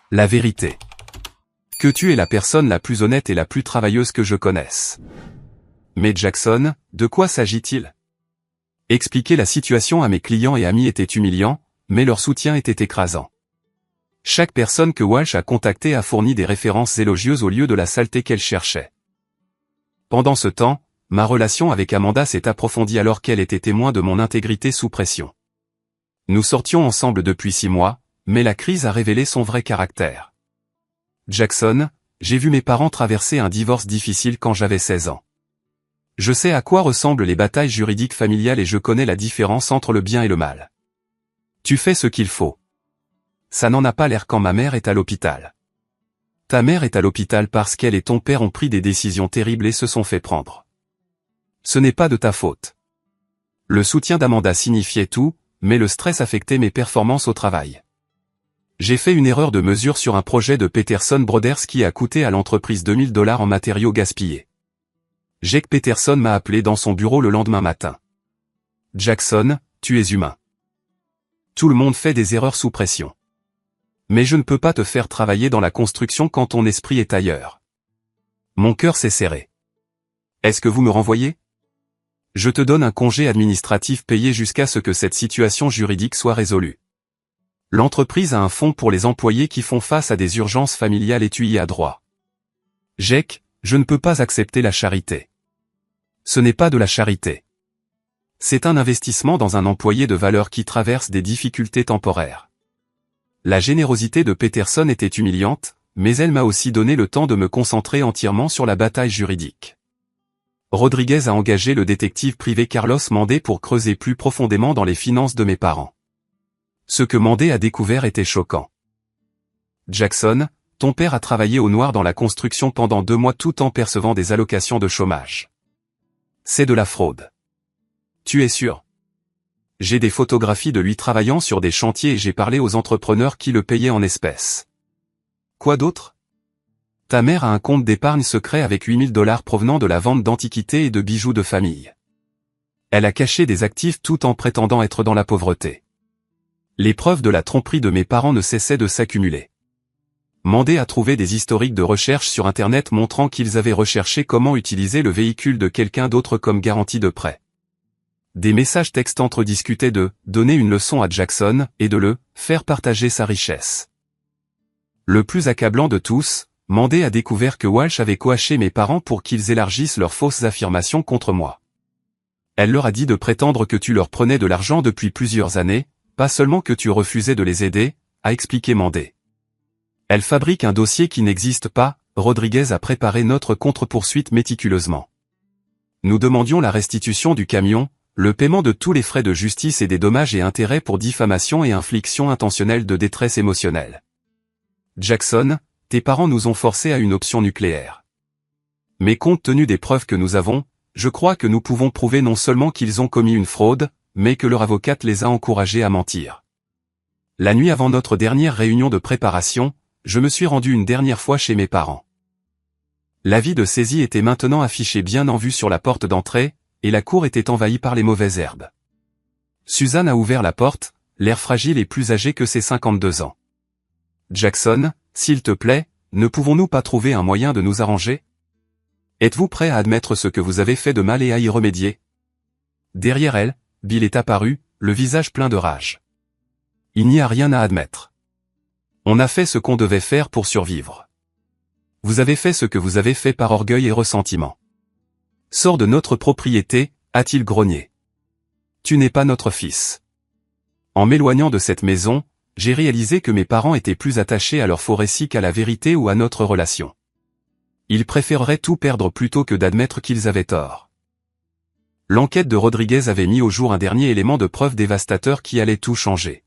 La vérité. Que tu es la personne la plus honnête et la plus travailleuse que je connaisse. Mais Jackson, de quoi s'agit-il? Expliquer la situation à mes clients et amis était humiliant, mais leur soutien était écrasant. Chaque personne que Walsh a contactée a fourni des références élogieuses au lieu de la saleté qu'elle cherchait. Pendant ce temps, ma relation avec Amanda s'est approfondie alors qu'elle était témoin de mon intégrité sous pression. Nous sortions ensemble depuis 6 mois, mais la crise a révélé son vrai caractère. Jackson, j'ai vu mes parents traverser un divorce difficile quand j'avais 16 ans. Je sais à quoi ressemblent les batailles juridiques familiales et je connais la différence entre le bien et le mal. Tu fais ce qu'il faut. Ça n'en a pas l'air quand ma mère est à l'hôpital. Ta mère est à l'hôpital parce qu'elle et ton père ont pris des décisions terribles et se sont fait prendre. Ce n'est pas de ta faute. Le soutien d'Amanda signifiait tout, mais le stress affectait mes performances au travail. J'ai fait une erreur de mesure sur un projet de Peterson Brothers qui a coûté à l'entreprise $2000 en matériaux gaspillés. Jake Peterson m'a appelé dans son bureau le lendemain matin. Jackson, tu es humain. Tout le monde fait des erreurs sous pression. Mais je ne peux pas te faire travailler dans la construction quand ton esprit est ailleurs. Mon cœur s'est serré. Est-ce que vous me renvoyez? Je te donne un congé administratif payé jusqu'à ce que cette situation juridique soit résolue. L'entreprise a un fonds pour les employés qui font face à des urgences familiales et tu y as droit. Jake, je ne peux pas accepter la charité. Ce n'est pas de la charité. C'est un investissement dans un employé de valeur qui traverse des difficultés temporaires. La générosité de Peterson était humiliante, mais elle m'a aussi donné le temps de me concentrer entièrement sur la bataille juridique. Rodriguez a engagé le détective privé Carlos Mandé pour creuser plus profondément dans les finances de mes parents. Ce que Mandé a découvert était choquant. Jackson, ton père a travaillé au noir dans la construction pendant 2 mois tout en percevant des allocations de chômage. C'est de la fraude. Tu es sûr? J'ai des photographies de lui travaillant sur des chantiers et j'ai parlé aux entrepreneurs qui le payaient en espèces. Quoi d'autre? Ta mère a un compte d'épargne secret avec $8000 provenant de la vente d'antiquités et de bijoux de famille. Elle a caché des actifs tout en prétendant être dans la pauvreté. Les preuves de la tromperie de mes parents ne cessaient de s'accumuler. Mandé a trouvé des historiques de recherche sur Internet montrant qu'ils avaient recherché comment utiliser le véhicule de quelqu'un d'autre comme garantie de prêt. Des messages textes entre-discutaient de « donner une leçon à Jackson » et de le « faire partager sa richesse ». Le plus accablant de tous, Mandé a découvert que Walsh avait coaché mes parents pour qu'ils élargissent leurs fausses affirmations contre moi. Elle leur a dit de prétendre que tu leur prenais de l'argent depuis plusieurs années, pas seulement que tu refusais de les aider, a expliqué Mandé. Elle fabrique un dossier qui n'existe pas, Rodriguez a préparé notre contre-poursuite méticuleusement. Nous demandions la restitution du camion, le paiement de tous les frais de justice et des dommages et intérêts pour diffamation et infliction intentionnelle de détresse émotionnelle. Jackson, tes parents nous ont forcés à une option nucléaire. Mais compte tenu des preuves que nous avons, je crois que nous pouvons prouver non seulement qu'ils ont commis une fraude, mais que leur avocate les a encouragés à mentir. La nuit avant notre dernière réunion de préparation, je me suis rendu une dernière fois chez mes parents. L'avis de saisie était maintenant affiché bien en vue sur la porte d'entrée, et la cour était envahie par les mauvaises herbes. Suzanne a ouvert la porte, l'air fragile et plus âgé que ses 52 ans. Jackson, s'il te plaît, ne pouvons-nous pas trouver un moyen de nous arranger? Êtes-vous prêt à admettre ce que vous avez fait de mal et à y remédier? Derrière elle, Bill est apparu, le visage plein de rage. Il n'y a rien à admettre. On a fait ce qu'on devait faire pour survivre. Vous avez fait ce que vous avez fait par orgueil et ressentiment. Sors de notre propriété, a-t-il grogné. Tu n'es pas notre fils. En m'éloignant de cette maison, j'ai réalisé que mes parents étaient plus attachés à leur faux récit qu'à la vérité ou à notre relation. Ils préféreraient tout perdre plutôt que d'admettre qu'ils avaient tort. L'enquête de Rodriguez avait mis au jour un dernier élément de preuve dévastateur qui allait tout changer.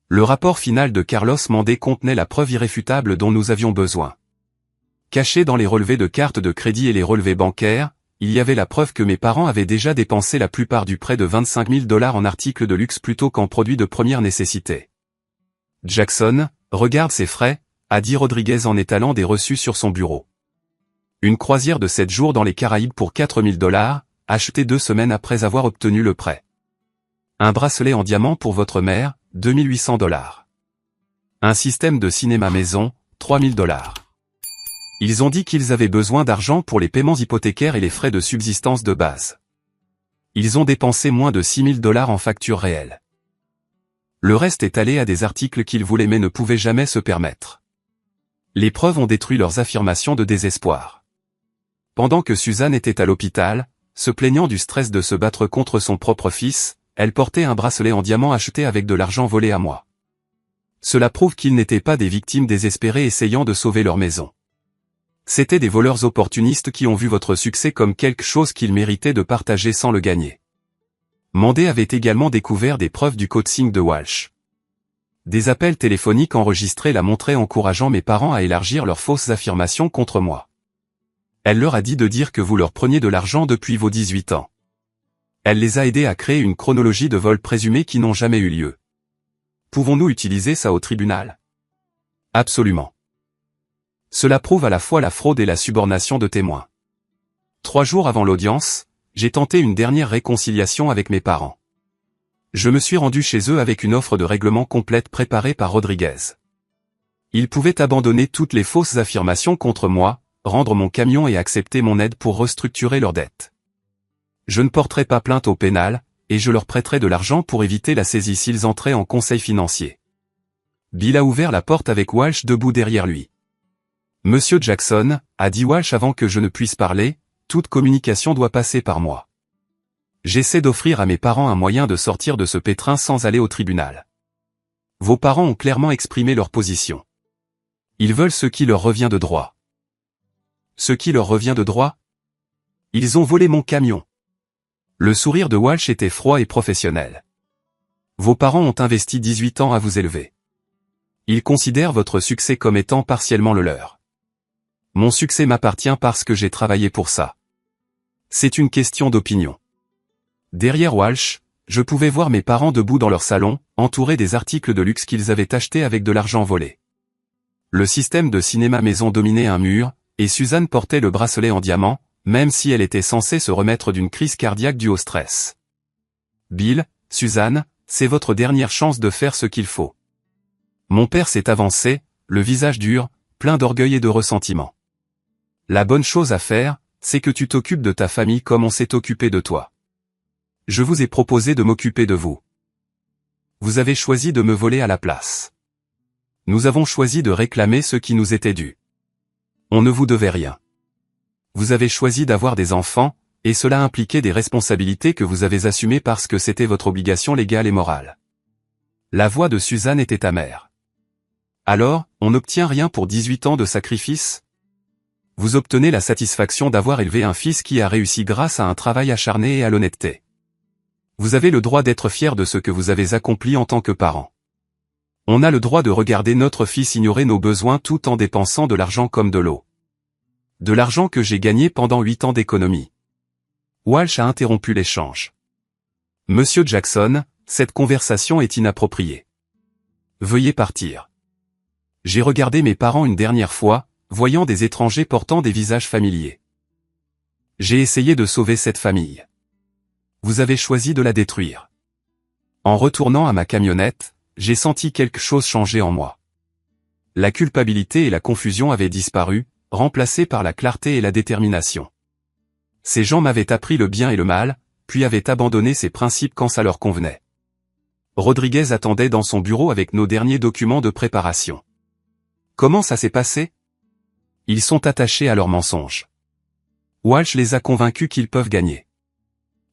Le rapport final de Carlos Mandé contenait la preuve irréfutable dont nous avions besoin. Caché dans les relevés de cartes de crédit et les relevés bancaires, il y avait la preuve que mes parents avaient déjà dépensé la plupart du prêt de $25 000 en articles de luxe plutôt qu'en produits de première nécessité. Jackson, regarde ces frais, a dit Rodriguez en étalant des reçus sur son bureau. Une croisière de 7 jours dans les Caraïbes pour $4000, acheté 2 semaines après avoir obtenu le prêt. Un bracelet en diamant pour votre mère, $2800. Un système de cinéma maison, $3000. Ils ont dit qu'ils avaient besoin d'argent pour les paiements hypothécaires et les frais de subsistance de base. Ils ont dépensé moins de $6000 en factures réelles. Le reste est allé à des articles qu'ils voulaient mais ne pouvaient jamais se permettre. Les preuves ont détruit leurs affirmations de désespoir. Pendant que Suzanne était à l'hôpital, se plaignant du stress de se battre contre son propre fils, elle portait un bracelet en diamant acheté avec de l'argent volé à moi. Cela prouve qu'ils n'étaient pas des victimes désespérées essayant de sauver leur maison. C'étaient des voleurs opportunistes qui ont vu votre succès comme quelque chose qu'ils méritaient de partager sans le gagner. Mandé avait également découvert des preuves du coaching de Walsh. Des appels téléphoniques enregistrés la montraient encourageant mes parents à élargir leurs fausses affirmations contre moi. Elle leur a dit de dire que vous leur preniez de l'argent depuis vos 18 ans. Elle les a aidés à créer une chronologie de vols présumés qui n'ont jamais eu lieu. Pouvons-nous utiliser ça au tribunal? Absolument. Cela prouve à la fois la fraude et la subornation de témoins. 3 jours avant l'audience, j'ai tenté une dernière réconciliation avec mes parents. Je me suis rendu chez eux avec une offre de règlement complète préparée par Rodriguez. Ils pouvaient abandonner toutes les fausses affirmations contre moi, rendre mon camion et accepter mon aide pour restructurer leurs dettes. Je ne porterai pas plainte au pénal, et je leur prêterai de l'argent pour éviter la saisie s'ils entraient en conseil financier. Bill a ouvert la porte avec Walsh debout derrière lui. Monsieur Jackson, a dit Walsh avant que je ne puisse parler, toute communication doit passer par moi. J'essaie d'offrir à mes parents un moyen de sortir de ce pétrin sans aller au tribunal. Vos parents ont clairement exprimé leur position. Ils veulent ce qui leur revient de droit. Ce qui leur revient de droit? Ils ont volé mon camion. Le sourire de Walsh était froid et professionnel. Vos parents ont investi 18 ans à vous élever. Ils considèrent votre succès comme étant partiellement le leur. Mon succès m'appartient parce que j'ai travaillé pour ça. C'est une question d'opinion. Derrière Walsh, je pouvais voir mes parents debout dans leur salon, entourés des articles de luxe qu'ils avaient achetés avec de l'argent volé. Le système de cinéma maison dominait un mur, et Suzanne portait le bracelet en diamant, même si elle était censée se remettre d'une crise cardiaque due au stress. Bill, Suzanne, c'est votre dernière chance de faire ce qu'il faut. Mon père s'est avancé, le visage dur, plein d'orgueil et de ressentiment. La bonne chose à faire, c'est que tu t'occupes de ta famille comme on s'est occupé de toi. Je vous ai proposé de m'occuper de vous. Vous avez choisi de me voler à la place. Nous avons choisi de réclamer ce qui nous était dû. On ne vous devait rien. Vous avez choisi d'avoir des enfants, et cela impliquait des responsabilités que vous avez assumées parce que c'était votre obligation légale et morale. La voix de Suzanne était amère. Alors, on n'obtient rien pour 18 ans de sacrifice? Vous obtenez la satisfaction d'avoir élevé un fils qui a réussi grâce à un travail acharné et à l'honnêteté. Vous avez le droit d'être fier de ce que vous avez accompli en tant que parent. On a le droit de regarder notre fils ignorer nos besoins tout en dépensant de l'argent comme de l'eau. De l'argent que j'ai gagné pendant 8 ans d'économie. Walsh a interrompu l'échange. Monsieur Jackson, cette conversation est inappropriée. Veuillez partir. J'ai regardé mes parents une dernière fois, voyant des étrangers portant des visages familiers. J'ai essayé de sauver cette famille. Vous avez choisi de la détruire. En retournant à ma camionnette, j'ai senti quelque chose changer en moi. La culpabilité et la confusion avaient disparu, remplacées par la clarté et la détermination. Ces gens m'avaient appris le bien et le mal, puis avaient abandonné ces principes quand ça leur convenait. Rodriguez attendait dans son bureau avec nos derniers documents de préparation. Comment ça s'est passé? Ils sont attachés à leurs mensonges. Walsh les a convaincus qu'ils peuvent gagner.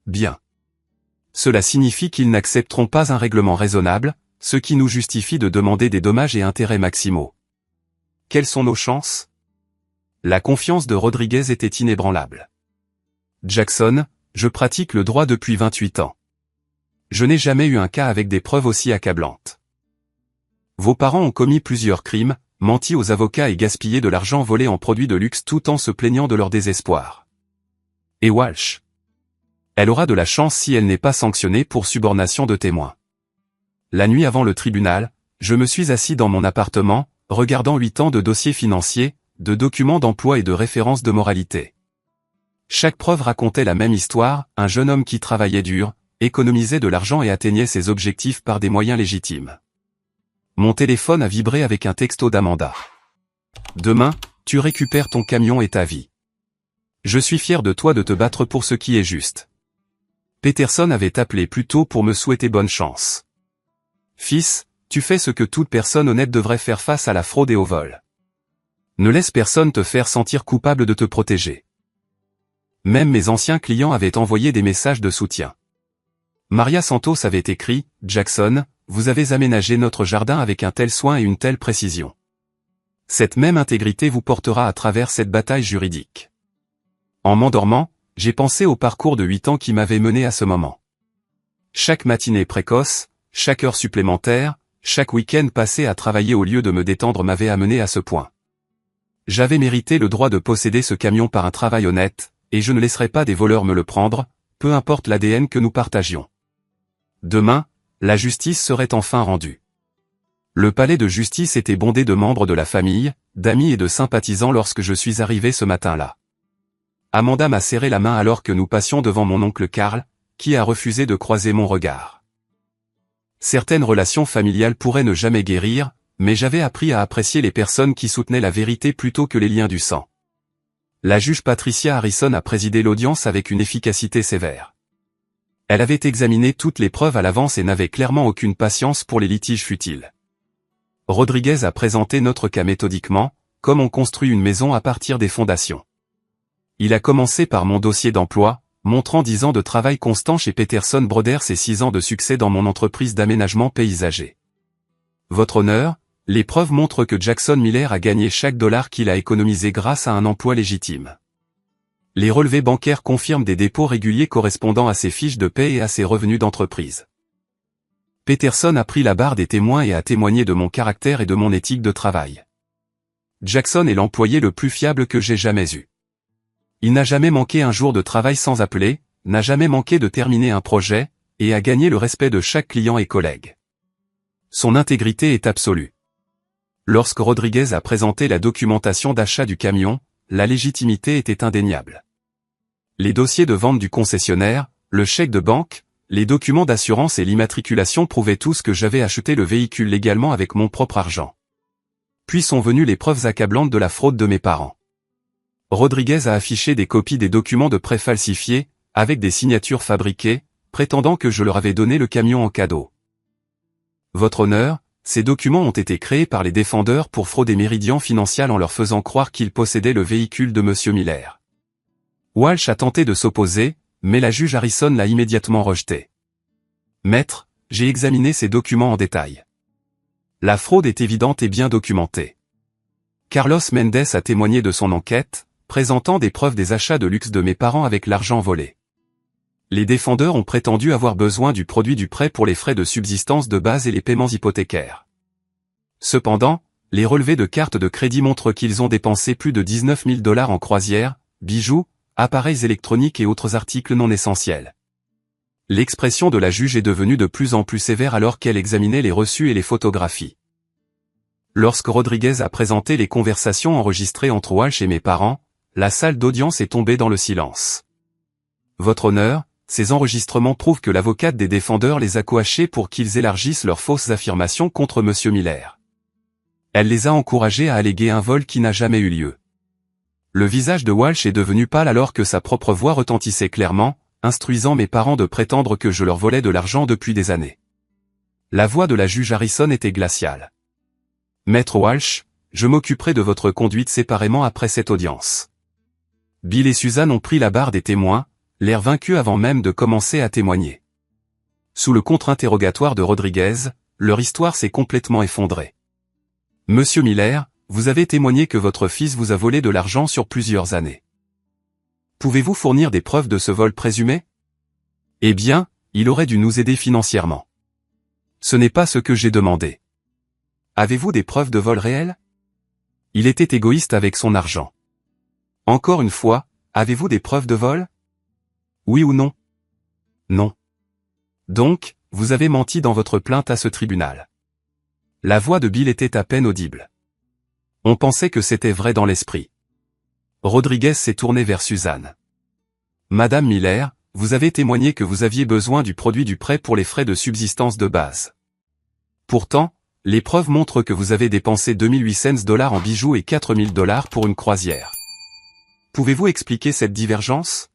Bien. Cela signifie qu'ils n'accepteront pas un règlement raisonnable, ce qui nous justifie de demander des dommages et intérêts maximaux. Quelles sont nos chances? La confiance de Rodriguez était inébranlable. Jackson, je pratique le droit depuis 28 ans. Je n'ai jamais eu un cas avec des preuves aussi accablantes. Vos parents ont commis plusieurs crimes, menti aux avocats et gaspillé de l'argent volé en produits de luxe tout en se plaignant de leur désespoir. Et Walsh? Elle aura de la chance si elle n'est pas sanctionnée pour subornation de témoins. La nuit avant le tribunal, je me suis assis dans mon appartement, regardant 8 ans de dossiers financiers, de documents d'emploi et de références de moralité. Chaque preuve racontait la même histoire, un jeune homme qui travaillait dur, économisait de l'argent et atteignait ses objectifs par des moyens légitimes. Mon téléphone a vibré avec un texto d'Amanda. Demain, tu récupères ton camion et ta vie. Je suis fier de toi de te battre pour ce qui est juste. Peterson avait appelé plus tôt pour me souhaiter bonne chance. Fils, tu fais ce que toute personne honnête devrait faire face à la fraude et au vol. Ne laisse personne te faire sentir coupable de te protéger. Même mes anciens clients avaient envoyé des messages de soutien. Maria Santos avait écrit, « Jackson, vous avez aménagé notre jardin avec un tel soin et une telle précision. Cette même intégrité vous portera à travers cette bataille juridique. » En m'endormant, j'ai pensé au parcours de 8 ans qui m'avait mené à ce moment. Chaque matinée précoce, chaque heure supplémentaire, chaque week-end passé à travailler au lieu de me détendre m'avait amené à ce point. J'avais mérité le droit de posséder ce camion par un travail honnête, et je ne laisserai pas des voleurs me le prendre, peu importe l'ADN que nous partagions. Demain, la justice serait enfin rendue. Le palais de justice était bondé de membres de la famille, d'amis et de sympathisants lorsque je suis arrivé ce matin-là. Amanda m'a serré la main alors que nous passions devant mon oncle Karl, qui a refusé de croiser mon regard. Certaines relations familiales pourraient ne jamais guérir, mais j'avais appris à apprécier les personnes qui soutenaient la vérité plutôt que les liens du sang. La juge Patricia Harrison a présidé l'audience avec une efficacité sévère. Elle avait examiné toutes les preuves à l'avance et n'avait clairement aucune patience pour les litiges futiles. Rodriguez a présenté notre cas méthodiquement, comme on construit une maison à partir des fondations. Il a commencé par mon dossier d'emploi, montrant 10 ans de travail constant chez Peterson Brothers et 6 ans de succès dans mon entreprise d'aménagement paysager. Votre honneur, les preuves montrent que Jackson Miller a gagné chaque dollar qu'il a économisé grâce à un emploi légitime. Les relevés bancaires confirment des dépôts réguliers correspondant à ses fiches de paie et à ses revenus d'entreprise. Peterson a pris la barre des témoins et a témoigné de mon caractère et de mon éthique de travail. Jackson est l'employé le plus fiable que j'ai jamais eu. Il n'a jamais manqué un jour de travail sans appeler, n'a jamais manqué de terminer un projet, et a gagné le respect de chaque client et collègue. Son intégrité est absolue. Lorsque Rodriguez a présenté la documentation d'achat du camion, la légitimité était indéniable. Les dossiers de vente du concessionnaire, le chèque de banque, les documents d'assurance et l'immatriculation prouvaient tous que j'avais acheté le véhicule légalement avec mon propre argent. Puis sont venues les preuves accablantes de la fraude de mes parents. Rodriguez a affiché des copies des documents de prêt falsifiés, avec des signatures fabriquées, prétendant que je leur avais donné le camion en cadeau. Votre honneur, ces documents ont été créés par les défendeurs pour frauder Meridian Financial en leur faisant croire qu'ils possédaient le véhicule de M. Miller. Walsh a tenté de s'opposer, mais la juge Harrison l'a immédiatement rejeté. Maître, j'ai examiné ces documents en détail. La fraude est évidente et bien documentée. Carlos Mendes a témoigné de son enquête, présentant des preuves des achats de luxe de mes parents avec l'argent volé. Les défendeurs ont prétendu avoir besoin du produit du prêt pour les frais de subsistance de base et les paiements hypothécaires. Cependant, les relevés de cartes de crédit montrent qu'ils ont dépensé plus de 19 000 $ en croisières, bijoux, appareils électroniques et autres articles non essentiels. L'expression de la juge est devenue de plus en plus sévère alors qu'elle examinait les reçus et les photographies. Lorsque Rodriguez a présenté les conversations enregistrées entre Walsh et mes parents, la salle d'audience est tombée dans le silence. Votre honneur, ces enregistrements prouvent que l'avocate des défendeurs les a coachés pour qu'ils élargissent leurs fausses affirmations contre M. Miller. Elle les a encouragés à alléguer un vol qui n'a jamais eu lieu. Le visage de Walsh est devenu pâle alors que sa propre voix retentissait clairement, instruisant mes parents de prétendre que je leur volais de l'argent depuis des années. La voix de la juge Harrison était glaciale. Maître Walsh, je m'occuperai de votre conduite séparément après cette audience. Bill et Suzanne ont pris la barre des témoins, l'air vaincu avant même de commencer à témoigner. Sous le contre-interrogatoire de Rodriguez, leur histoire s'est complètement effondrée. Monsieur Miller, vous avez témoigné que votre fils vous a volé de l'argent sur plusieurs années. Pouvez-vous fournir des preuves de ce vol présumé? Eh bien, il aurait dû nous aider financièrement. Ce n'est pas ce que j'ai demandé. Avez-vous des preuves de vol réel? Il était égoïste avec son argent. Encore une fois, avez-vous des preuves de vol? Oui ou non? Non. Donc, vous avez menti dans votre plainte à ce tribunal. La voix de Bill était à peine audible. On pensait que c'était vrai dans l'esprit. Rodriguez s'est tourné vers Suzanne. Madame Miller, vous avez témoigné que vous aviez besoin du produit du prêt pour les frais de subsistance de base. Pourtant, les preuves montrent que vous avez dépensé $2 800 en bijoux et $4 000 pour une croisière. Pouvez-vous expliquer cette divergence?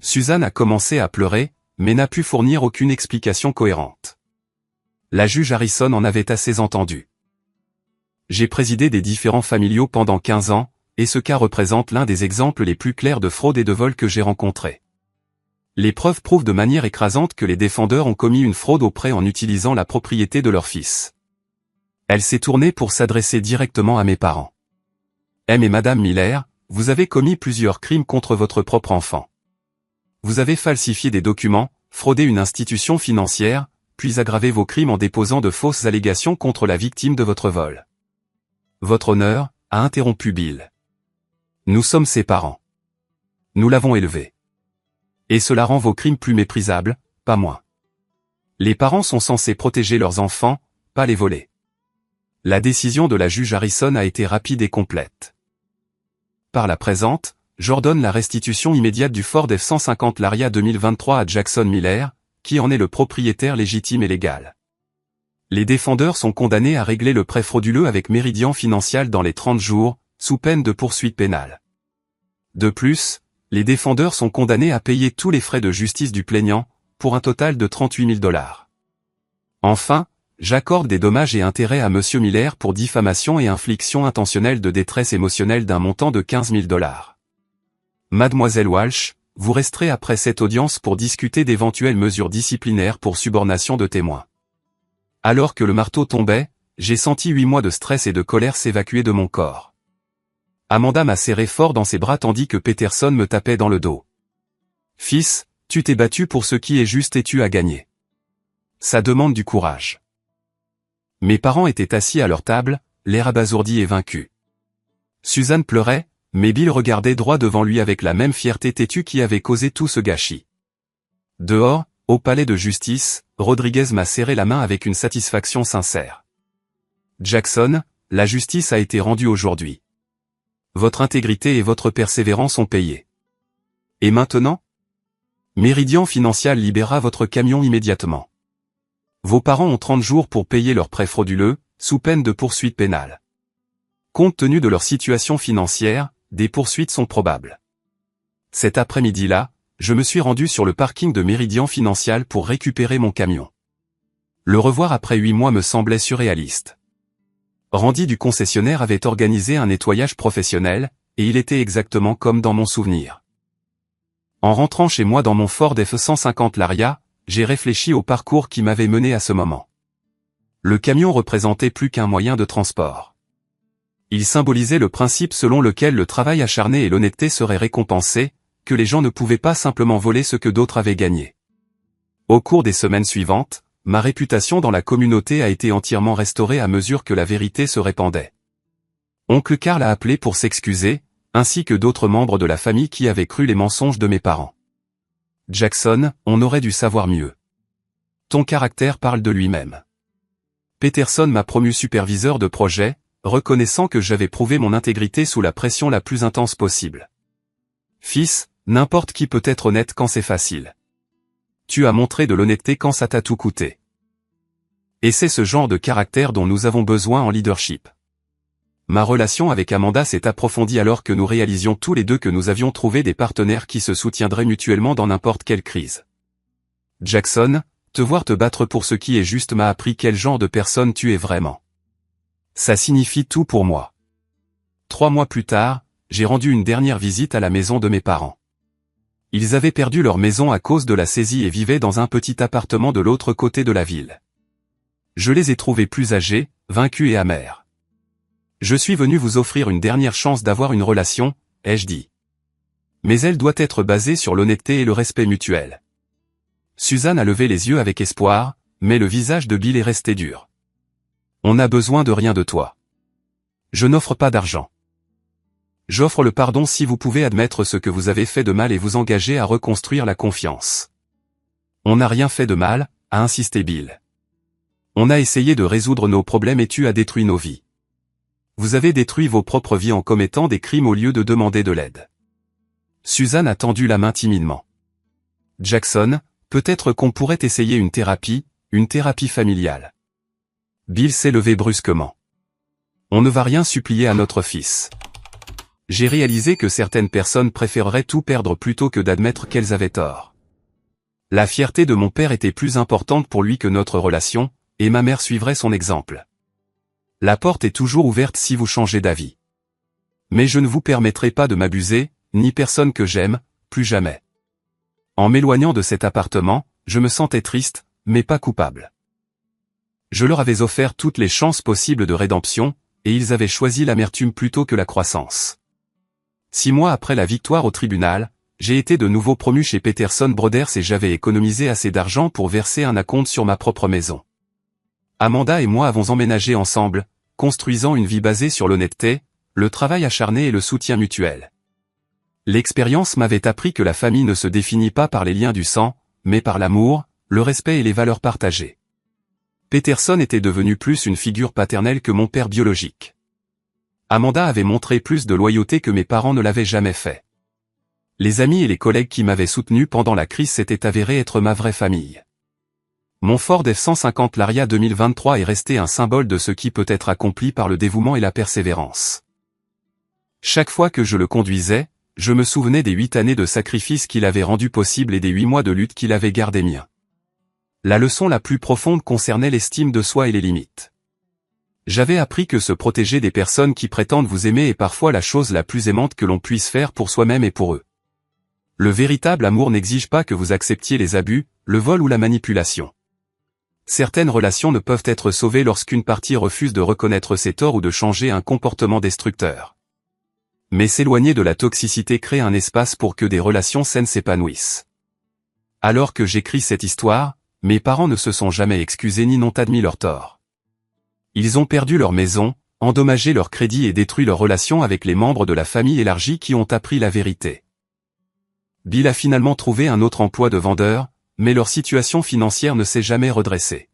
Suzanne a commencé à pleurer, mais n'a pu fournir aucune explication cohérente. La juge Harrison en avait assez entendu. J'ai présidé des différends familiaux pendant 15 ans, et ce cas représente l'un des exemples les plus clairs de fraude et de vol que j'ai rencontrés. Les preuves prouvent de manière écrasante que les défendeurs ont commis une fraude au prêt en utilisant la propriété de leur fils. Elle s'est tournée pour s'adresser directement à mes parents. M et Madame Miller, vous avez commis plusieurs crimes contre votre propre enfant. Vous avez falsifié des documents, fraudé une institution financière, puis aggravé vos crimes en déposant de fausses allégations contre la victime de votre vol. Votre honneur, a interrompu Bill. Nous sommes ses parents. Nous l'avons élevé. Et cela rend vos crimes plus méprisables, pas moins. Les parents sont censés protéger leurs enfants, pas les voler. La décision de la juge Harrison a été rapide et complète. Par la présente, j'ordonne la restitution immédiate du Ford F-150 Laria 2023 à Jackson Miller, qui en est le propriétaire légitime et légal. Les défendeurs sont condamnés à régler le prêt frauduleux avec Meridian Financial dans les 30 jours, sous peine de poursuite pénale. De plus, les défendeurs sont condamnés à payer tous les frais de justice du plaignant, pour un total de $38 000. Enfin, j'accorde des dommages et intérêts à Monsieur Miller pour diffamation et infliction intentionnelle de détresse émotionnelle d'un montant de $15 000. Mademoiselle Walsh, vous resterez après cette audience pour discuter d'éventuelles mesures disciplinaires pour subornation de témoins. Alors que le marteau tombait, j'ai senti 8 mois de stress et de colère s'évacuer de mon corps. Amanda m'a serré fort dans ses bras tandis que Peterson me tapait dans le dos. Fils, tu t'es battu pour ce qui est juste et tu as gagné. Ça demande du courage. Mes parents étaient assis à leur table, l'air abasourdi et vaincu. Suzanne pleurait, mais Bill regardait droit devant lui avec la même fierté têtue qui avait causé tout ce gâchis. Dehors, au palais de justice, Rodriguez m'a serré la main avec une satisfaction sincère. Jackson, la justice a été rendue aujourd'hui. Votre intégrité et votre persévérance ont payé. Et maintenant? Meridian Financial libérera votre camion immédiatement. Vos parents ont 30 jours pour payer leurs prêts frauduleux, sous peine de poursuite pénale. Compte tenu de leur situation financière, des poursuites sont probables. Cet après-midi-là, je me suis rendu sur le parking de Meridian Financial pour récupérer mon camion. Le revoir après 8 mois me semblait surréaliste. Randy du concessionnaire avait organisé un nettoyage professionnel, et il était exactement comme dans mon souvenir. En rentrant chez moi dans mon Ford F-150 Laria, j'ai réfléchi au parcours qui m'avait mené à ce moment. Le camion représentait plus qu'un moyen de transport. Il symbolisait le principe selon lequel le travail acharné et l'honnêteté seraient récompensés, que les gens ne pouvaient pas simplement voler ce que d'autres avaient gagné. Au cours des semaines suivantes, ma réputation dans la communauté a été entièrement restaurée à mesure que la vérité se répandait. Oncle Carl a appelé pour s'excuser, ainsi que d'autres membres de la famille qui avaient cru les mensonges de mes parents. Jackson, on aurait dû savoir mieux. Ton caractère parle de lui-même. Peterson m'a promu superviseur de projet, reconnaissant que j'avais prouvé mon intégrité sous la pression la plus intense possible. Fils, n'importe qui peut être honnête quand c'est facile. Tu as montré de l'honnêteté quand ça t'a tout coûté. Et c'est ce genre de caractère dont nous avons besoin en leadership. Ma relation avec Amanda s'est approfondie alors que nous réalisions tous les deux que nous avions trouvé des partenaires qui se soutiendraient mutuellement dans n'importe quelle crise. Jackson, te voir te battre pour ce qui est juste m'a appris quel genre de personne tu es vraiment. Ça signifie tout pour moi. 3 mois plus tard, j'ai rendu une dernière visite à la maison de mes parents. Ils avaient perdu leur maison à cause de la saisie et vivaient dans un petit appartement de l'autre côté de la ville. Je les ai trouvés plus âgés, vaincus et amers. Je suis venu vous offrir une dernière chance d'avoir une relation, ai-je dit. Mais elle doit être basée sur l'honnêteté et le respect mutuel. Suzanne a levé les yeux avec espoir, mais le visage de Bill est resté dur. On n'a besoin de rien de toi. Je n'offre pas d'argent. J'offre le pardon si vous pouvez admettre ce que vous avez fait de mal et vous engager à reconstruire la confiance. On n'a rien fait de mal, a insisté Bill. On a essayé de résoudre nos problèmes et tu as détruit nos vies. Vous avez détruit vos propres vies en commettant des crimes au lieu de demander de l'aide. Suzanne a tendu la main timidement. Jackson, peut-être qu'on pourrait essayer une thérapie familiale. Bill s'est levé brusquement. On ne va rien supplier à notre fils. J'ai réalisé que certaines personnes préféreraient tout perdre plutôt que d'admettre qu'elles avaient tort. La fierté de mon père était plus importante pour lui que notre relation, et ma mère suivrait son exemple. La porte est toujours ouverte si vous changez d'avis. Mais je ne vous permettrai pas de m'abuser, ni personne que j'aime, plus jamais. En m'éloignant de cet appartement, je me sentais triste, mais pas coupable. Je leur avais offert toutes les chances possibles de rédemption, et ils avaient choisi l'amertume plutôt que la croissance. 6 mois après la victoire au tribunal, j'ai été de nouveau promu chez Peterson Brothers et j'avais économisé assez d'argent pour verser un acompte sur ma propre maison. Amanda et moi avons emménagé ensemble, construisant une vie basée sur l'honnêteté, le travail acharné et le soutien mutuel. L'expérience m'avait appris que la famille ne se définit pas par les liens du sang, mais par l'amour, le respect et les valeurs partagées. Peterson était devenu plus une figure paternelle que mon père biologique. Amanda avait montré plus de loyauté que mes parents ne l'avaient jamais fait. Les amis et les collègues qui m'avaient soutenu pendant la crise s'étaient avérés être ma vraie famille. Mon Ford F-150 Laria 2023 est resté un symbole de ce qui peut être accompli par le dévouement et la persévérance. Chaque fois que je le conduisais, je me souvenais des 8 années de sacrifice qu'il avait rendu possible et des 8 mois de lutte qu'il avait gardé miens. La leçon la plus profonde concernait l'estime de soi et les limites. J'avais appris que se protéger des personnes qui prétendent vous aimer est parfois la chose la plus aimante que l'on puisse faire pour soi-même et pour eux. Le véritable amour n'exige pas que vous acceptiez les abus, le vol ou la manipulation. Certaines relations ne peuvent être sauvées lorsqu'une partie refuse de reconnaître ses torts ou de changer un comportement destructeur. Mais s'éloigner de la toxicité crée un espace pour que des relations saines s'épanouissent. Alors que j'écris cette histoire, mes parents ne se sont jamais excusés ni n'ont admis leurs torts. Ils ont perdu leur maison, endommagé leur crédit et détruit leur relation avec les membres de la famille élargie qui ont appris la vérité. Bill a finalement trouvé un autre emploi de vendeur, mais leur situation financière ne s'est jamais redressée.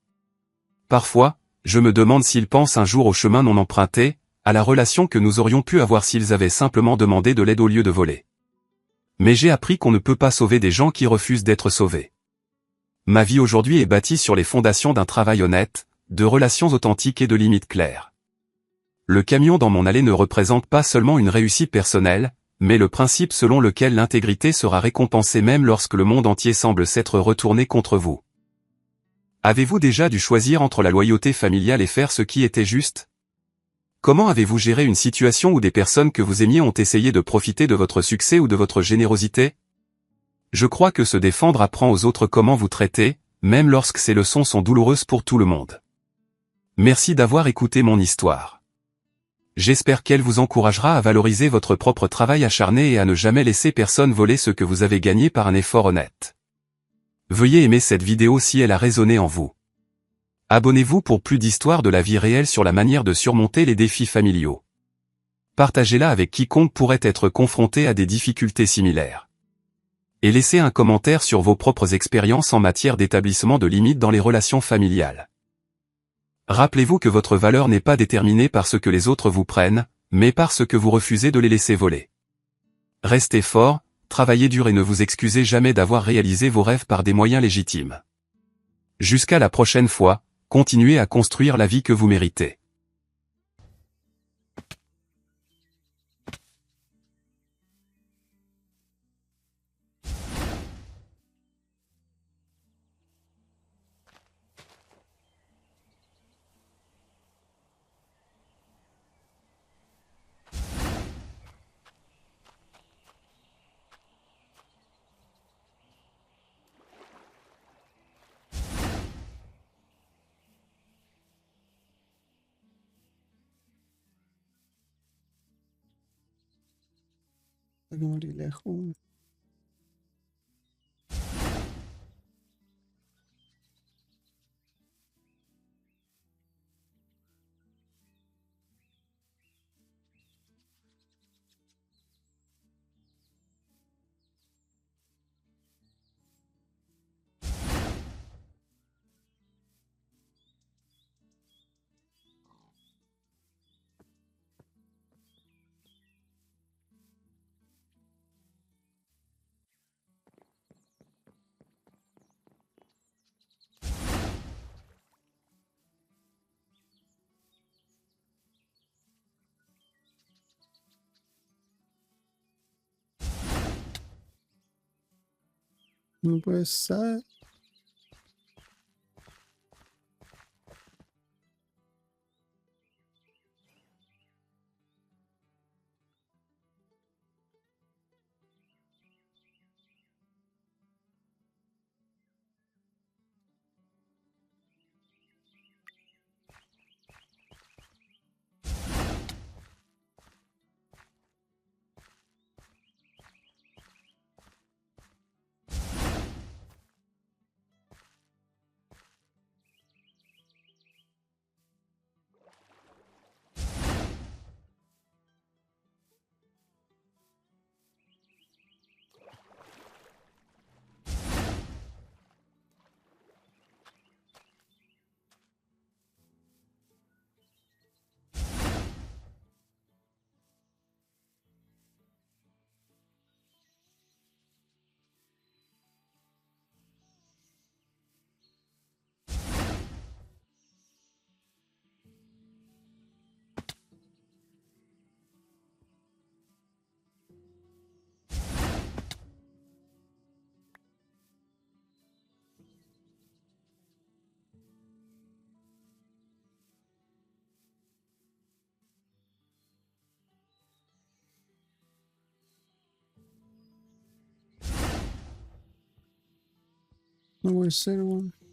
Parfois, je me demande s'ils pensent un jour au chemin non emprunté, à la relation que nous aurions pu avoir s'ils avaient simplement demandé de l'aide au lieu de voler. Mais j'ai appris qu'on ne peut pas sauver des gens qui refusent d'être sauvés. Ma vie aujourd'hui est bâtie sur les fondations d'un travail honnête, de relations authentiques et de limites claires. Le camion dans mon allée ne représente pas seulement une réussite personnelle, mais le principe selon lequel l'intégrité sera récompensée même lorsque le monde entier semble s'être retourné contre vous. Avez-vous déjà dû choisir entre la loyauté familiale et faire ce qui était juste? Comment avez-vous géré une situation où des personnes que vous aimiez ont essayé de profiter de votre succès ou de votre générosité? Je crois que se défendre apprend aux autres comment vous traiter, même lorsque ces leçons sont douloureuses pour tout le monde. Merci d'avoir écouté mon histoire. J'espère qu'elle vous encouragera à valoriser votre propre travail acharné et à ne jamais laisser personne voler ce que vous avez gagné par un effort honnête. Veuillez aimer cette vidéo si elle a résonné en vous. Abonnez-vous pour plus d'histoires de la vie réelle sur la manière de surmonter les défis familiaux. Partagez-la avec quiconque pourrait être confronté à des difficultés similaires. Et laissez un commentaire sur vos propres expériences en matière d'établissement de limites dans les relations familiales. Rappelez-vous que votre valeur n'est pas déterminée par ce que les autres vous prennent, mais par ce que vous refusez de les laisser voler. Restez fort, travaillez dur et ne vous excusez jamais d'avoir réalisé vos rêves par des moyens légitimes. Jusqu'à la prochaine fois, continuez à construire la vie que vous méritez. Muy lejos. No puede ser. No puede ser, weón.